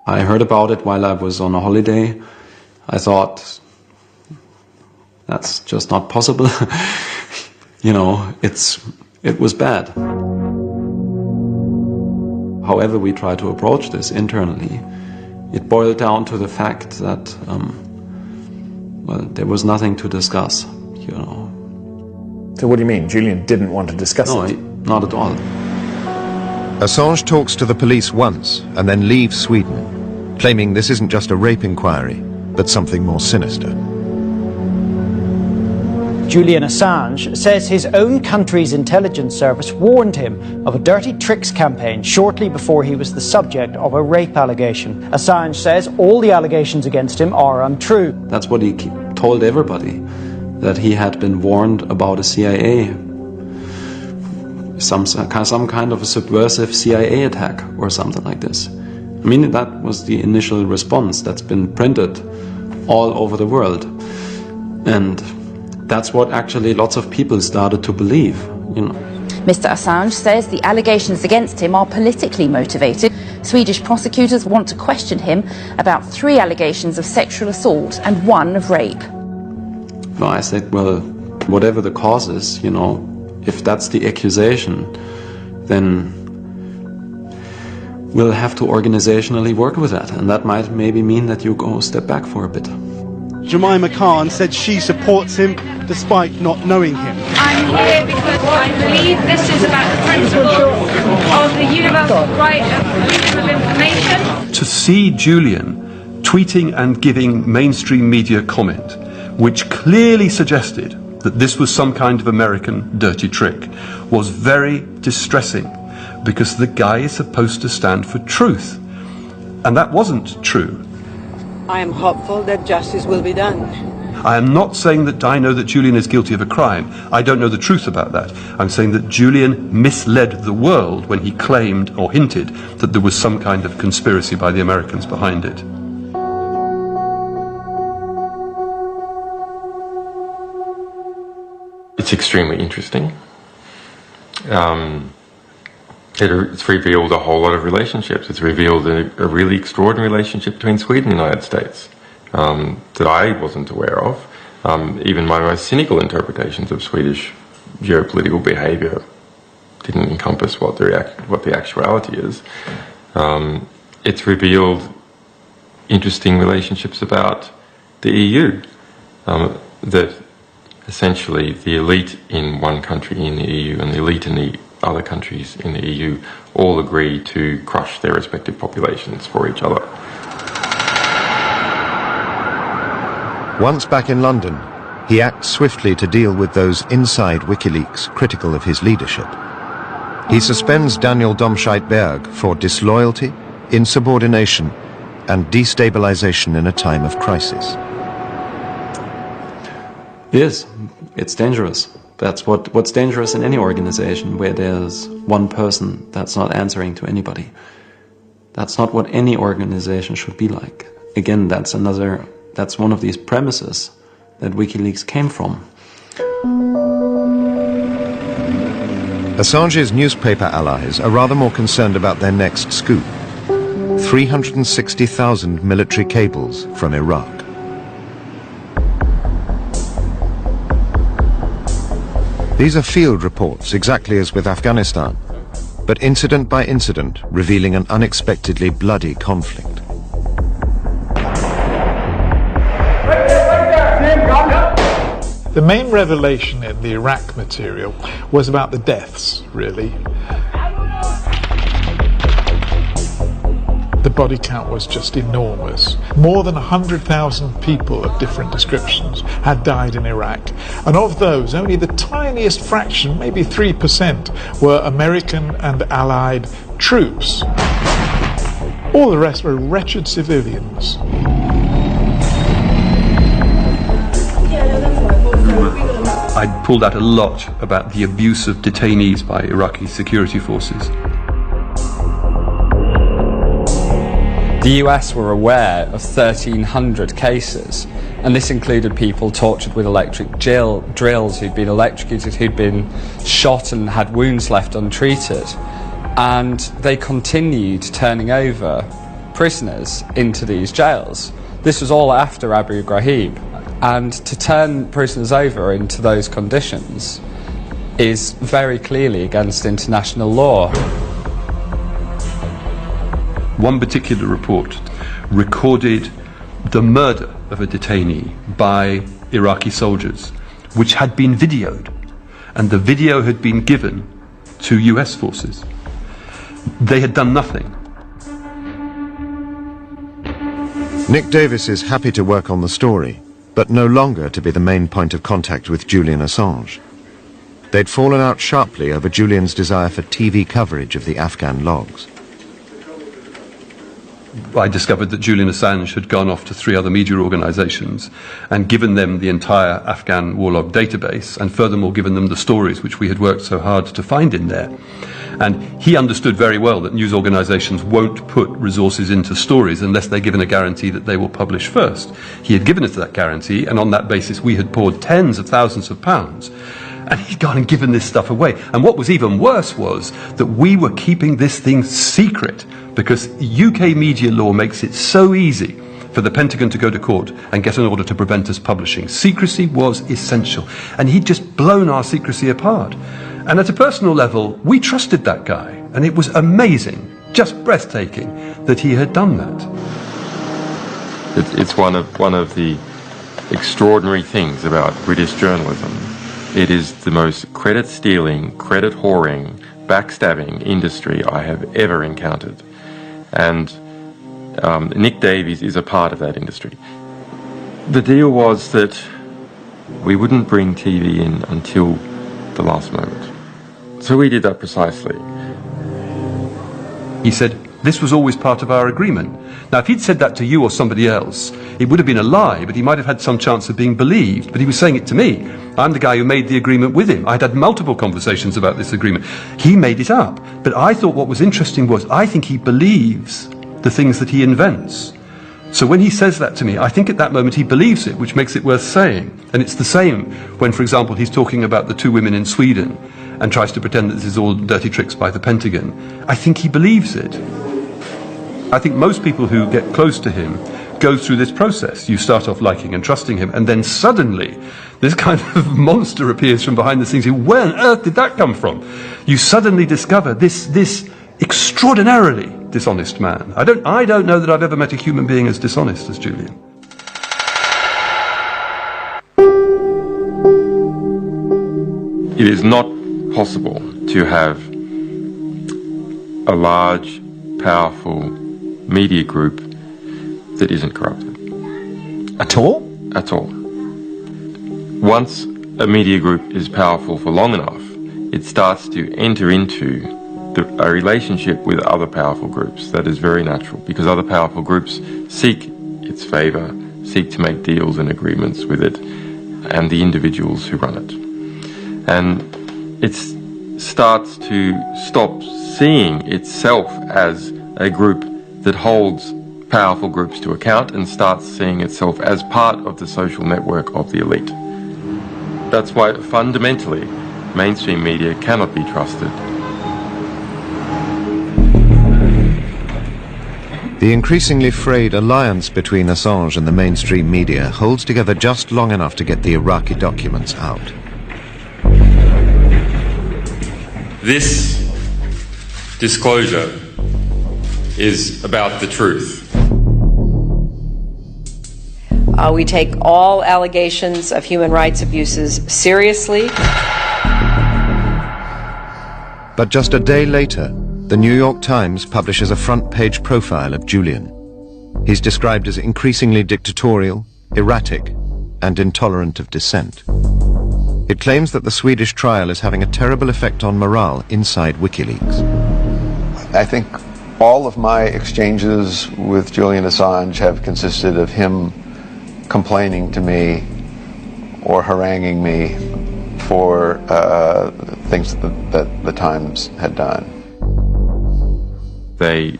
I heard about it while I was on a holiday. I thought, that's just not possible. It was bad. However we try to approach this internally, it boiled down to the fact that, there was nothing to discuss, So what do you mean? Julian didn't want to discuss it? No, not at all. Assange talks to the police once and then leaves Sweden, claiming this isn't just a rape inquiry, but something more sinister. Julian Assange says his own country's intelligence service warned him of a dirty tricks campaign shortly before he was the subject of a rape allegation. Assange says all the allegations against him are untrue. That's what he told everybody, that he had been warned about a CIA, some kind of a subversive CIA attack or something like this. I mean, that was the initial response that's been printed all over the world. And that's what actually lots of people started to believe, Mr. Assange says the allegations against him are politically motivated. Swedish prosecutors want to question him about 3 allegations of sexual assault and 1 of rape. Well, I said, well, whatever the cause is, if that's the accusation, then we'll have to organizationally work with that, and that might maybe mean that you go step back for a bit. Jemima Khan said she supports him despite not knowing him. I'm here because I believe this is about the principle of the universal right of freedom of information. To see Julian tweeting and giving mainstream media comment, which clearly suggested that this was some kind of American dirty trick, was very distressing, because the guy is supposed to stand for truth. And that wasn't true. I am hopeful that justice will be done. I am not saying that I know that Julian is guilty of a crime. I don't know the truth about that. I'm saying that Julian misled the world when he claimed or hinted that there was some kind of conspiracy by the Americans behind it. It's extremely interesting. It's revealed a whole lot of relationships. It's revealed a really extraordinary relationship between Sweden and the United States that I wasn't aware of. Even my most cynical interpretations of Swedish geopolitical behaviour didn't encompass what the actuality is. It's revealed interesting relationships about the EU, that essentially the elite in one country in the EU and the elite in the other countries in the EU all agree to crush their respective populations for each other. Once back in London, he acts swiftly to deal with those inside WikiLeaks critical of his leadership. He suspends Daniel Domscheit-Berg for disloyalty, insubordination, and destabilization in a time of crisis. Yes, it's dangerous. That's what's dangerous in any organization where there's one person that's not answering to anybody. That's not what any organization should be like. Again, that's one of these premises that WikiLeaks came from. Assange's newspaper allies are rather more concerned about their next scoop: 360,000 military cables from Iraq. These are field reports, exactly as with Afghanistan, but incident by incident revealing an unexpectedly bloody conflict. The main revelation in the Iraq material was about the deaths, really. The body count was just enormous. More than 100,000 people of different descriptions had died in Iraq. And of those, only the tiniest fraction, maybe 3%, were American and Allied troops. All the rest were wretched civilians. I pulled out a lot about the abuse of detainees by Iraqi security forces. The US were aware of 1,300 cases, and this included people tortured with electric drills, who'd been electrocuted, who'd been shot and had wounds left untreated. And they continued turning over prisoners into these jails. This was all after Abu Ghraib. And to turn prisoners over into those conditions is very clearly against international law. One particular report recorded the murder of a detainee by Iraqi soldiers, which had been videoed, and the video had been given to US forces. They had done nothing. Nick Davis is happy to work on the story, but no longer to be the main point of contact with Julian Assange. They'd fallen out sharply over Julian's desire for TV coverage of the Afghan logs. I discovered that Julian Assange had gone off to 3 other media organizations and given them the entire Afghan war log database, and furthermore given them the stories which we had worked so hard to find in there. And he understood very well that news organizations won't put resources into stories unless they're given a guarantee that they will publish first. He had given us that guarantee, and on that basis we had poured tens of thousands of pounds. And he'd gone and given this stuff away. And what was even worse was that we were keeping this thing secret, because UK media law makes it so easy for the Pentagon to go to court and get an order to prevent us publishing. Secrecy was essential. And he'd just blown our secrecy apart. And at a personal level, we trusted that guy. And it was amazing, just breathtaking, that he had done that. It's one of the extraordinary things about British journalism. It is the most credit-stealing, credit-whoring, backstabbing industry I have ever encountered. And Nick Davies is a part of that industry. The deal was that we wouldn't bring TV in until the last moment. So we did that precisely. He said, this was always part of our agreement. Now, if he'd said that to you or somebody else, it would have been a lie, but he might have had some chance of being believed. But he was saying it to me. I'm the guy who made the agreement with him. I'd had multiple conversations about this agreement. He made it up. But I thought what was interesting was, I think he believes the things that he invents. So when he says that to me, I think at that moment he believes it, which makes it worth saying. And it's the same when, for example, he's talking about the 2 women in Sweden and tries to pretend that this is all dirty tricks by the Pentagon. I think he believes it. I think most people who get close to him go through this process. You start off liking and trusting him, and then suddenly this kind of monster appears from behind the scenes. Where on earth did that come from? You suddenly discover this extraordinarily dishonest man. I don't know that I've ever met a human being as dishonest as Julian. It is not possible to have a large, powerful media group that isn't corrupted. At all? At all. Once a media group is powerful for long enough, it starts to enter into a relationship with other powerful groups. That is very natural, because other powerful groups seek its favour, seek to make deals and agreements with it and the individuals who run it. And it starts to stop seeing itself as a group that holds powerful groups to account and starts seeing itself as part of the social network of the elite. That's why fundamentally mainstream media cannot be trusted. The increasingly frayed alliance between Assange and the mainstream media holds together just long enough to get the Iraqi documents out. This disclosure is about the truth. We take all allegations of human rights abuses seriously. But just a day later, the New York Times publishes a front-page profile of Julian. He's described as increasingly dictatorial, erratic, and intolerant of dissent. It claims that the Swedish trial is having a terrible effect on morale inside WikiLeaks. I think all of my exchanges with Julian Assange have consisted of him complaining to me or haranguing me for things that the Times had done. They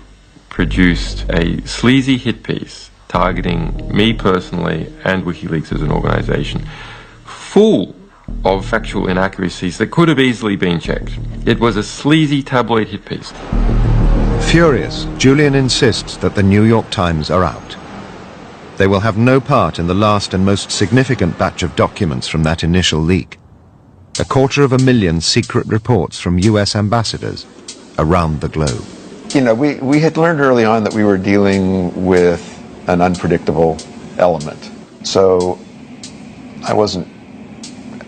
produced a sleazy hit piece targeting me personally and WikiLeaks as an organization, full of factual inaccuracies that could have easily been checked. It was a sleazy tabloid hit piece. Furious, Julian insists that the New York Times are out. They will have no part in the last and most significant batch of documents from that initial leak. 250,000 secret reports from US ambassadors around the globe. You know, we had learned early on that we were dealing with an unpredictable element. So I wasn't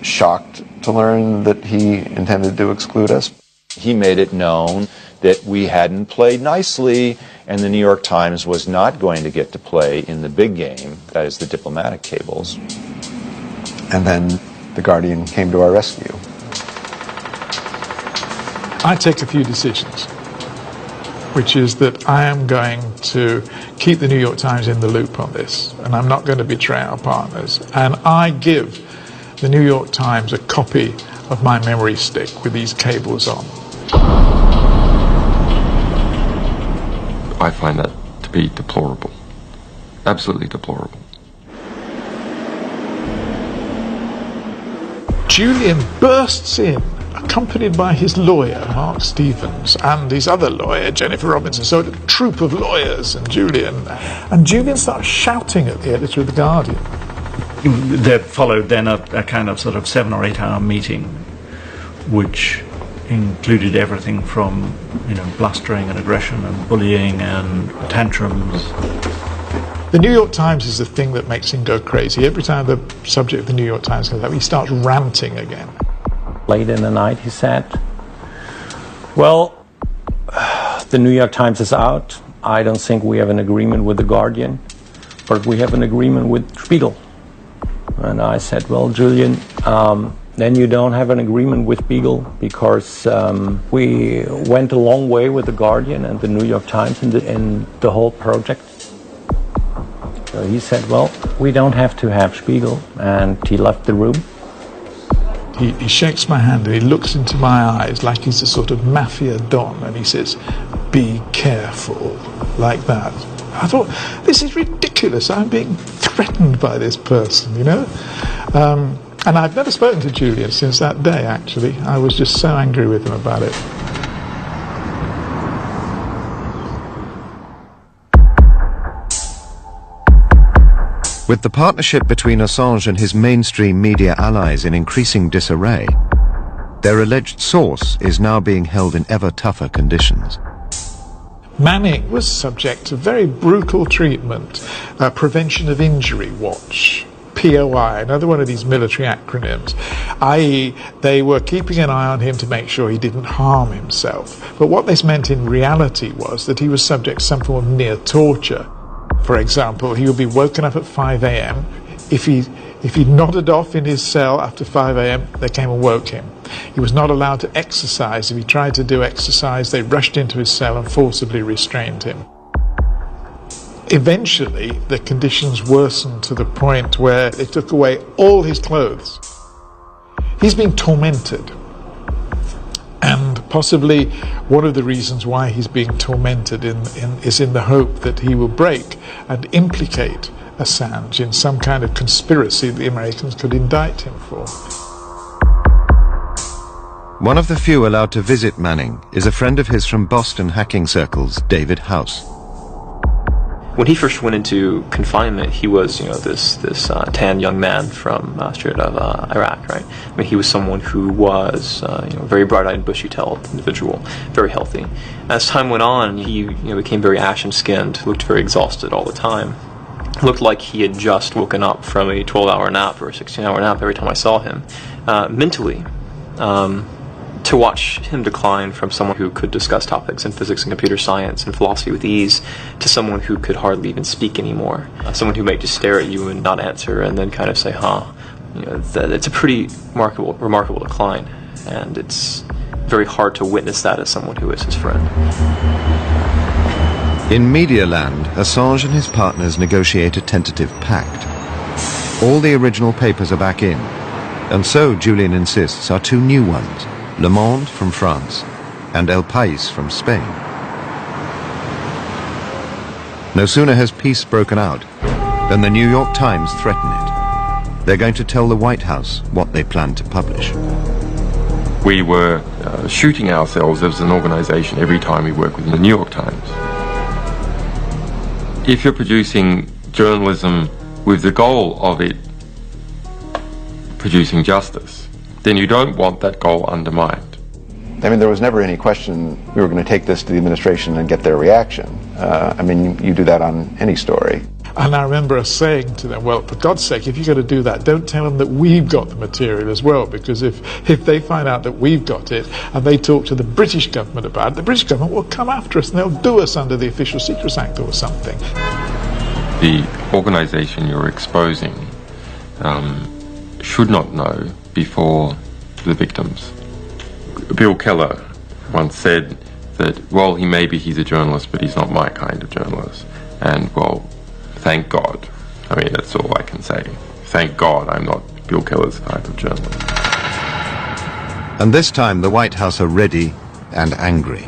shocked to learn that he intended to exclude us. He made it known that we hadn't played nicely, and the New York Times was not going to get to play in the big game, that is the diplomatic cables. And then The Guardian came to our rescue. I take a few decisions, which is that I am going to keep the New York Times in the loop on this, and I'm not going to betray our partners. And I give the New York Times a copy of my memory stick with these cables on. I find that to be deplorable. Absolutely deplorable. Julian bursts in, accompanied by his lawyer, Mark Stevens, and his other lawyer, Jennifer Robinson. So a troop of lawyers and Julian starts shouting at the editor of The Guardian. There followed then a kind of sort of 7 or 8 hour meeting, which included everything from, blustering and aggression and bullying and tantrums. The New York Times is the thing that makes him go crazy. Every time the subject of the New York Times comes up, he starts ranting again. Late in the night, he said, well, the New York Times is out. I don't think we have an agreement with The Guardian, but we have an agreement with Spiegel. And I said, well, Julian, then you don't have an agreement with Spiegel, because we went a long way with The Guardian and the New York Times in the whole project. So he said, well, we don't have to have Spiegel, and he left the room. He shakes my hand and he looks into my eyes like he's a sort of mafia don, and he says, be careful, like that. I thought, this is ridiculous. I'm being threatened by this person, And I've never spoken to Julian since that day, actually. I was just so angry with him about it. With the partnership between Assange and his mainstream media allies in increasing disarray, their alleged source is now being held in ever tougher conditions. Manning was subject to very brutal treatment, Prevention of Injury Watch, POI, another one of these military acronyms, i.e. they were keeping an eye on him to make sure he didn't harm himself. But what this meant in reality was that he was subject to some form of near torture. For example, he would be woken up at 5 a.m. If he nodded off in his cell after 5 a.m., they came and woke him. He was not allowed to exercise. If he tried to do exercise, they rushed into his cell and forcibly restrained him. Eventually, the conditions worsened to the point where they took away all his clothes. He's been tormented. And possibly one of the reasons why he's being tormented is in the hope that he will break and implicate Assange in some kind of conspiracy that the Americans could indict him for. One of the few allowed to visit Manning is a friend of his from Boston hacking circles, David House. When he first went into confinement, he was, this tan young man from straight out of Iraq, right? I mean, he was someone who was, very bright-eyed, bushy-tailed individual, very healthy. As time went on, he, became very ashen-skinned, looked very exhausted all the time. looked like he had just woken up from a 12-hour nap or a 16-hour nap every time I saw him. Mentally, to watch him decline from someone who could discuss topics in physics and computer science and philosophy with ease to someone who could hardly even speak anymore, someone who might just stare at you and not answer and then kind of say, it's a pretty remarkable decline, and it's very hard to witness that as someone who is his friend. In media land, Assange and his partners negotiate a tentative pact. All the original papers are back in, and so, Julian insists, are two new ones, Le Monde from France and El País from Spain. No sooner has peace broken out than the New York Times threaten it. They're going to tell the White House what they plan to publish. We were shooting ourselves as an organization every time we work with the New York Times. If you're producing journalism with the goal of it producing justice, then you don't want that goal undermined. I mean, there was never any question we were going to take this to the administration and get their reaction. I mean, you do that on any story. And I remember us saying to them, well, for God's sake, if you're going to do that, don't tell them that we've got the material as well, because if they find out that we've got it and they talk to the British government about it, the British government will come after us and they'll do us under the Official Secrets Act or something. The organization you're exposing should not know before the victims. Bill Keller once said that, well, he's a journalist, but he's not my kind of journalist. And, well, thank God. I mean, that's all I can say. Thank God I'm not Bill Keller's type of journalist. And this time the White House are ready and angry.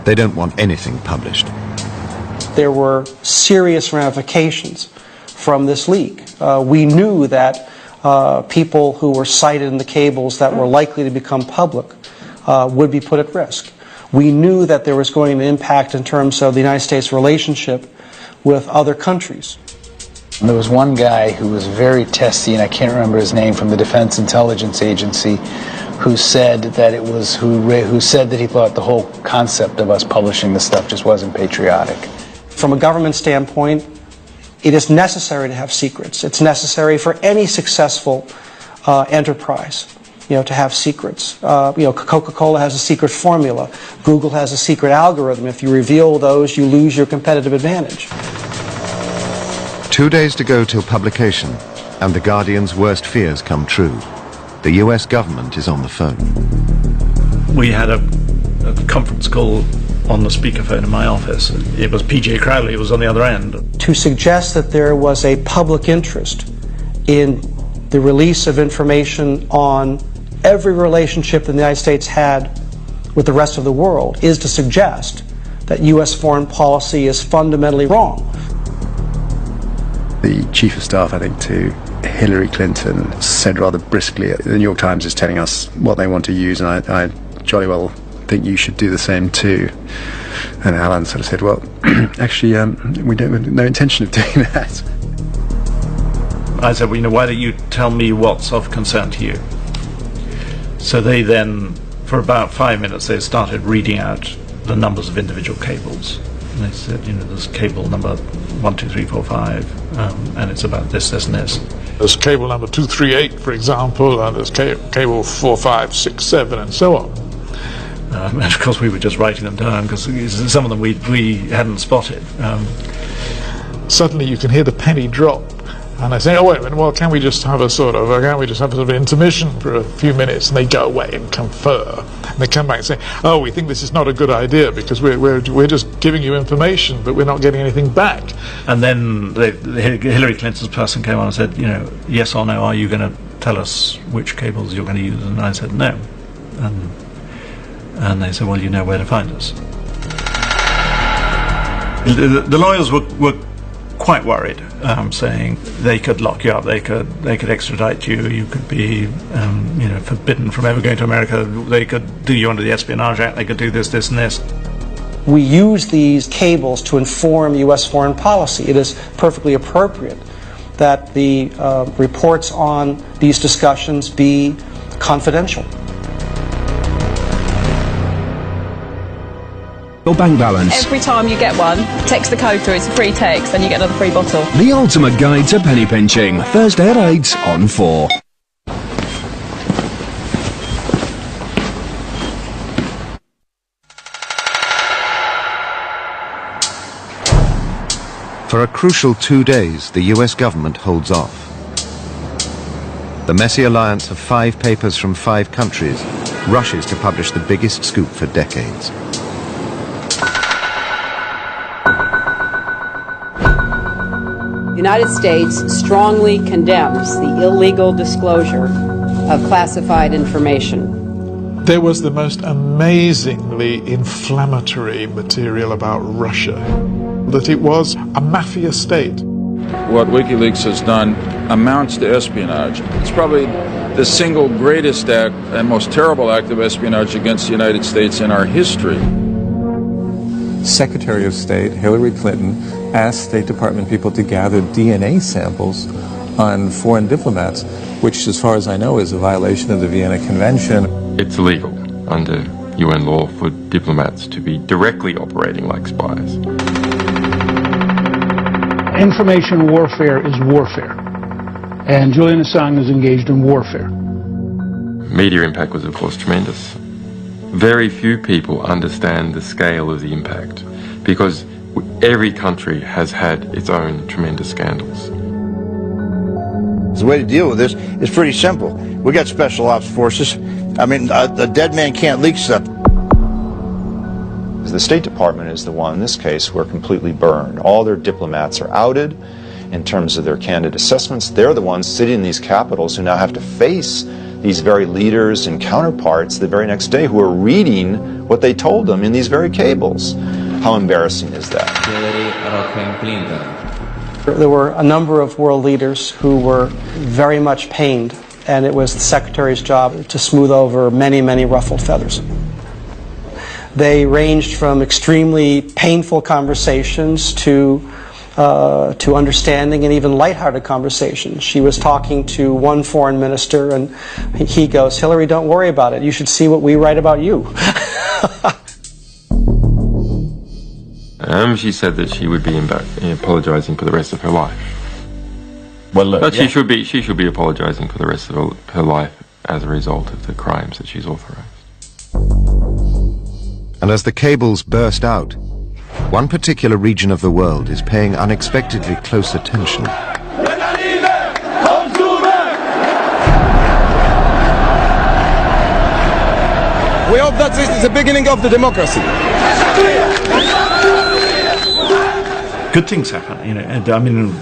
They don't want anything published. There were serious ramifications from this leak. We knew that people who were cited in the cables that were likely to become public would be put at risk. We knew that there was going to impact in terms of the United States relationship with other countries. There was one guy who was very testy, and I can't remember his name, from the Defense Intelligence Agency, who said that who said that he thought the whole concept of us publishing this stuff just wasn't patriotic. From a government standpoint, it is necessary to have secrets. It's necessary for any successful enterprise, to have secrets. Coca-Cola has a secret formula. Google has a secret algorithm. If you reveal those, you lose your competitive advantage. 2 days to go till publication, and the Guardian's worst fears come true. The US government is on the phone. We had a conference call on the speakerphone in my office. It was PJ Crowley who was on the other end. To suggest that there was a public interest in the release of information on every relationship that the United States had with the rest of the world is to suggest that U.S. foreign policy is fundamentally wrong. The chief of staff, I think, to Hillary Clinton said rather briskly, the New York Times is telling us what they want to use, and I jolly well think you should do the same too. And Alan sort of said, well, actually, we don't have no intention of doing that. I said, well, why don't you tell me what's of concern to you? So they then, for about 5 minutes, they started reading out the numbers of individual cables. And they said, there's cable number 1, 2, 3, 4, 5, and it's about this, this, and this. There's cable number 238, for example, and there's cable 4, 5, 6, 7, and so on. And of course we were just writing them down because some of them we hadn't spotted. Suddenly you can hear the penny drop, and I say, oh wait a minute, well can't we just have a sort of intermission for a few minutes? And they go away and confer, and they come back and say, oh, we think this is not a good idea because we're just giving you information but we're not getting anything back. And then Hillary Clinton's person came on and said, yes or no, are you going to tell us which cables you're going to use? And I said no. And they said, well, you know where to find us. The lawyers were quite worried, saying they could lock you up, they could extradite you, you could be forbidden from ever going to America, they could do you under the Espionage Act, they could do this, this, and this. We use these cables to inform U.S. foreign policy. It is perfectly appropriate that the reports on these discussions be confidential. your bank balance. Every time you get one, text the code through, it's a free text, and you get another free bottle. The ultimate guide to penny pinching. Thursday at 8 on 4. For a crucial 2 days, the US government holds off. The messy alliance of 5 papers from 5 countries rushes to publish the biggest scoop for decades. The United States strongly condemns the illegal disclosure of classified information. There was the most amazingly inflammatory material about Russia, that it was a mafia state. What WikiLeaks has done amounts to espionage. It's probably the single greatest act and most terrible act of espionage against the United States in our history. Secretary of State Hillary Clinton asked State Department people to gather DNA samples on foreign diplomats, which, as far as I know, is a violation of the Vienna Convention. It's illegal under UN law for diplomats to be directly operating like spies. Information warfare is warfare, and Julian Assange is engaged in warfare. Media impact was, of course, tremendous. Very few people understand the scale of the impact because every country has had its own tremendous scandals. The way to deal with this is pretty simple. We got special ops forces. I mean, a dead man can't leak stuff. The State Department is the one, in this case, who are completely burned. All their diplomats are outed in terms of their candid assessments. They're the ones sitting in these capitals who now have to face these very leaders and counterparts the very next day who are reading what they told them in these very cables. How embarrassing is that? There were a number of world leaders who were very much pained, and it was the Secretary's job to smooth over many, many ruffled feathers. They ranged from extremely painful conversations to understanding and even lighthearted conversations. She was talking to one foreign minister, and he goes, "Hillary, don't worry about it. You should see what we write about you." She said that she would be apologizing for the rest of her life. Well, look, but she should be apologizing for the rest of her life as a result of the crimes that she's authorized. And as the cables burst out, one particular region of the world is paying unexpectedly close attention. We hope that this is the beginning of the democracy. Good things happen, you know, and I mean,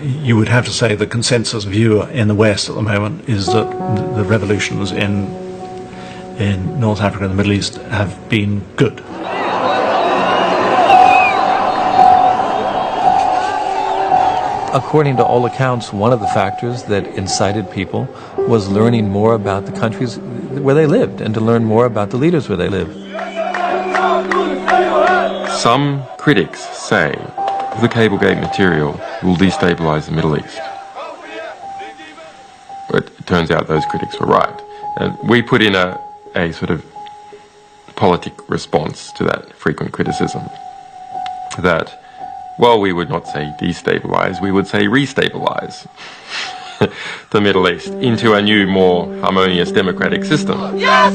you would have to say the consensus view in the West at the moment is that the revolutions in North Africa and the Middle East have been good. According to all accounts, one of the factors that incited people was learning more about the countries where they lived and to learn more about the leaders where they lived. Some critics say the Cablegate material will destabilize the Middle East. But it turns out those critics were right. And we put in a sort of politic response to that frequent criticism that, well, we would not say destabilize, we would say restabilize the Middle East into a new, more harmonious democratic system. Yes,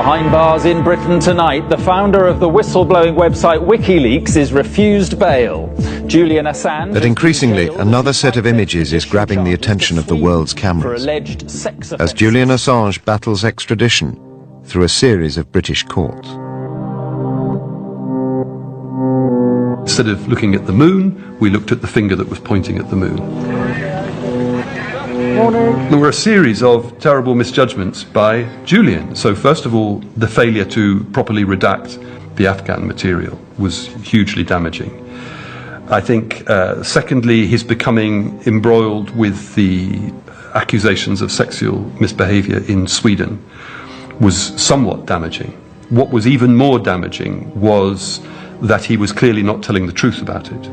Behind bars in Britain tonight, the founder of the whistleblowing website WikiLeaks is refused bail. Julian Assange. But increasingly, another set of images is grabbing the attention of the world's cameras as Julian Assange battles extradition through a series of British courts. Instead of looking at the moon, we looked at the finger that was pointing at the moon. There were a series of terrible misjudgments by Julian. So first of all, the failure to properly redact the Afghan material was hugely damaging. I think, secondly, his becoming embroiled with the accusations of sexual misbehavior in Sweden was somewhat damaging. What was even more damaging was that he was clearly not telling the truth about it.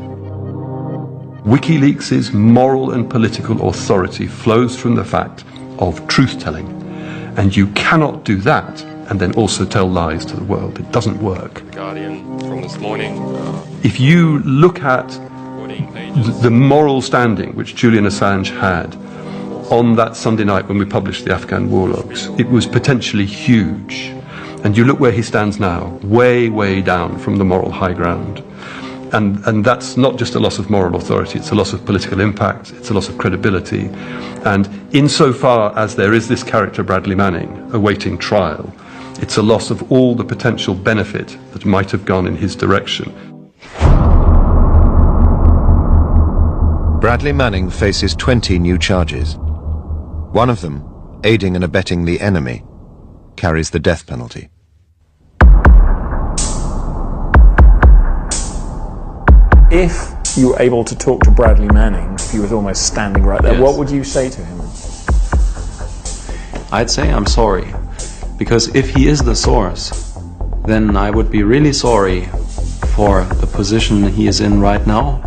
WikiLeaks' moral and political authority flows from the fact of truth-telling. And you cannot do that and then also tell lies to the world. It doesn't work. The Guardian from this morning. If you look at the moral standing which Julian Assange had on that Sunday night when we published the Afghan war logs, it was potentially huge. And you look where he stands now, way, way down from the moral high ground. And that's not just a loss of moral authority, it's a loss of political impact, it's a loss of credibility. And insofar as there is this character Bradley Manning awaiting trial, it's a loss of all the potential benefit that might have gone in his direction. Bradley Manning faces 20 new charges. One of them, aiding and abetting the enemy, carries the death penalty. If you were able to talk to Bradley Manning, if he was almost standing right there, what would you say to him? I'd say I'm sorry, because if he is the source, then I would be really sorry for the position he is in right now.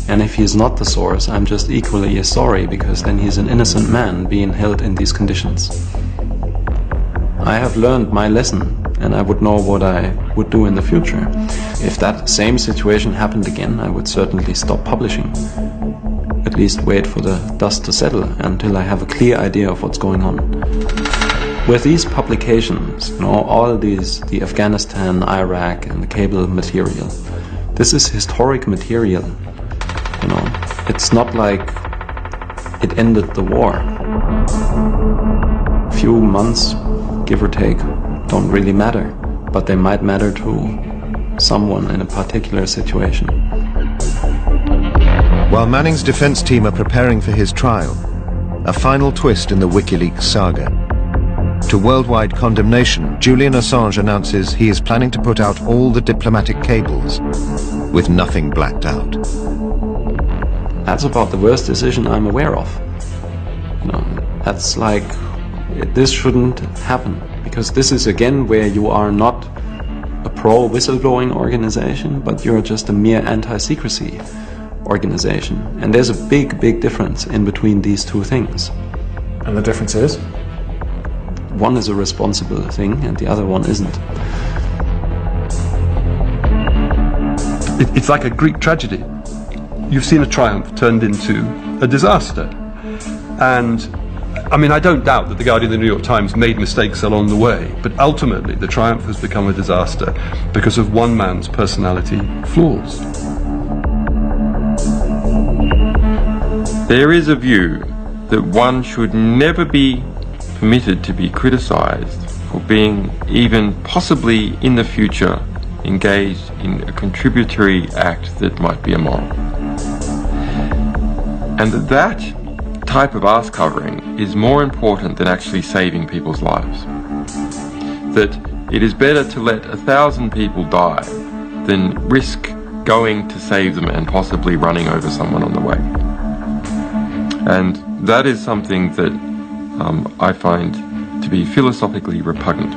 And if he is not the source, I'm just equally as sorry, because then he's an innocent man being held in these conditions. I have learned my lesson, and I would know what I would do in the future. If that same situation happened again, I would certainly stop publishing. At least wait for the dust to settle until I have a clear idea of what's going on. With these publications, all these, the Afghanistan, Iraq, and the cable material, this is historic material. It's not like it ended the war. A few months, give or take, don't really matter, but they might matter to someone in a particular situation. While Manning's defense team are preparing for his trial, a final twist in the WikiLeaks saga. To worldwide condemnation, Julian Assange announces he is planning to put out all the diplomatic cables, with nothing blacked out. That's about the worst decision I'm aware of. That's like, this shouldn't happen, because this is again where you are not a pro-whistleblowing organization, but you're just a mere anti-secrecy organization. And there's a big, big difference in between these two things. And the difference is? One is a responsible thing and the other one isn't. It's like a Greek tragedy. You've seen a triumph turned into a disaster. And I mean, I don't doubt that the Guardian and the New York Times made mistakes along the way, but ultimately the triumph has become a disaster because of one man's personality flaws. There is a view that one should never be permitted to be criticized for being even possibly in the future engaged in a contributory act that might be immoral. And that type of arse covering is more important than actually saving people's lives. That it is better to let 1,000 people die than risk going to save them and possibly running over someone on the way. And that is something that I find to be philosophically repugnant.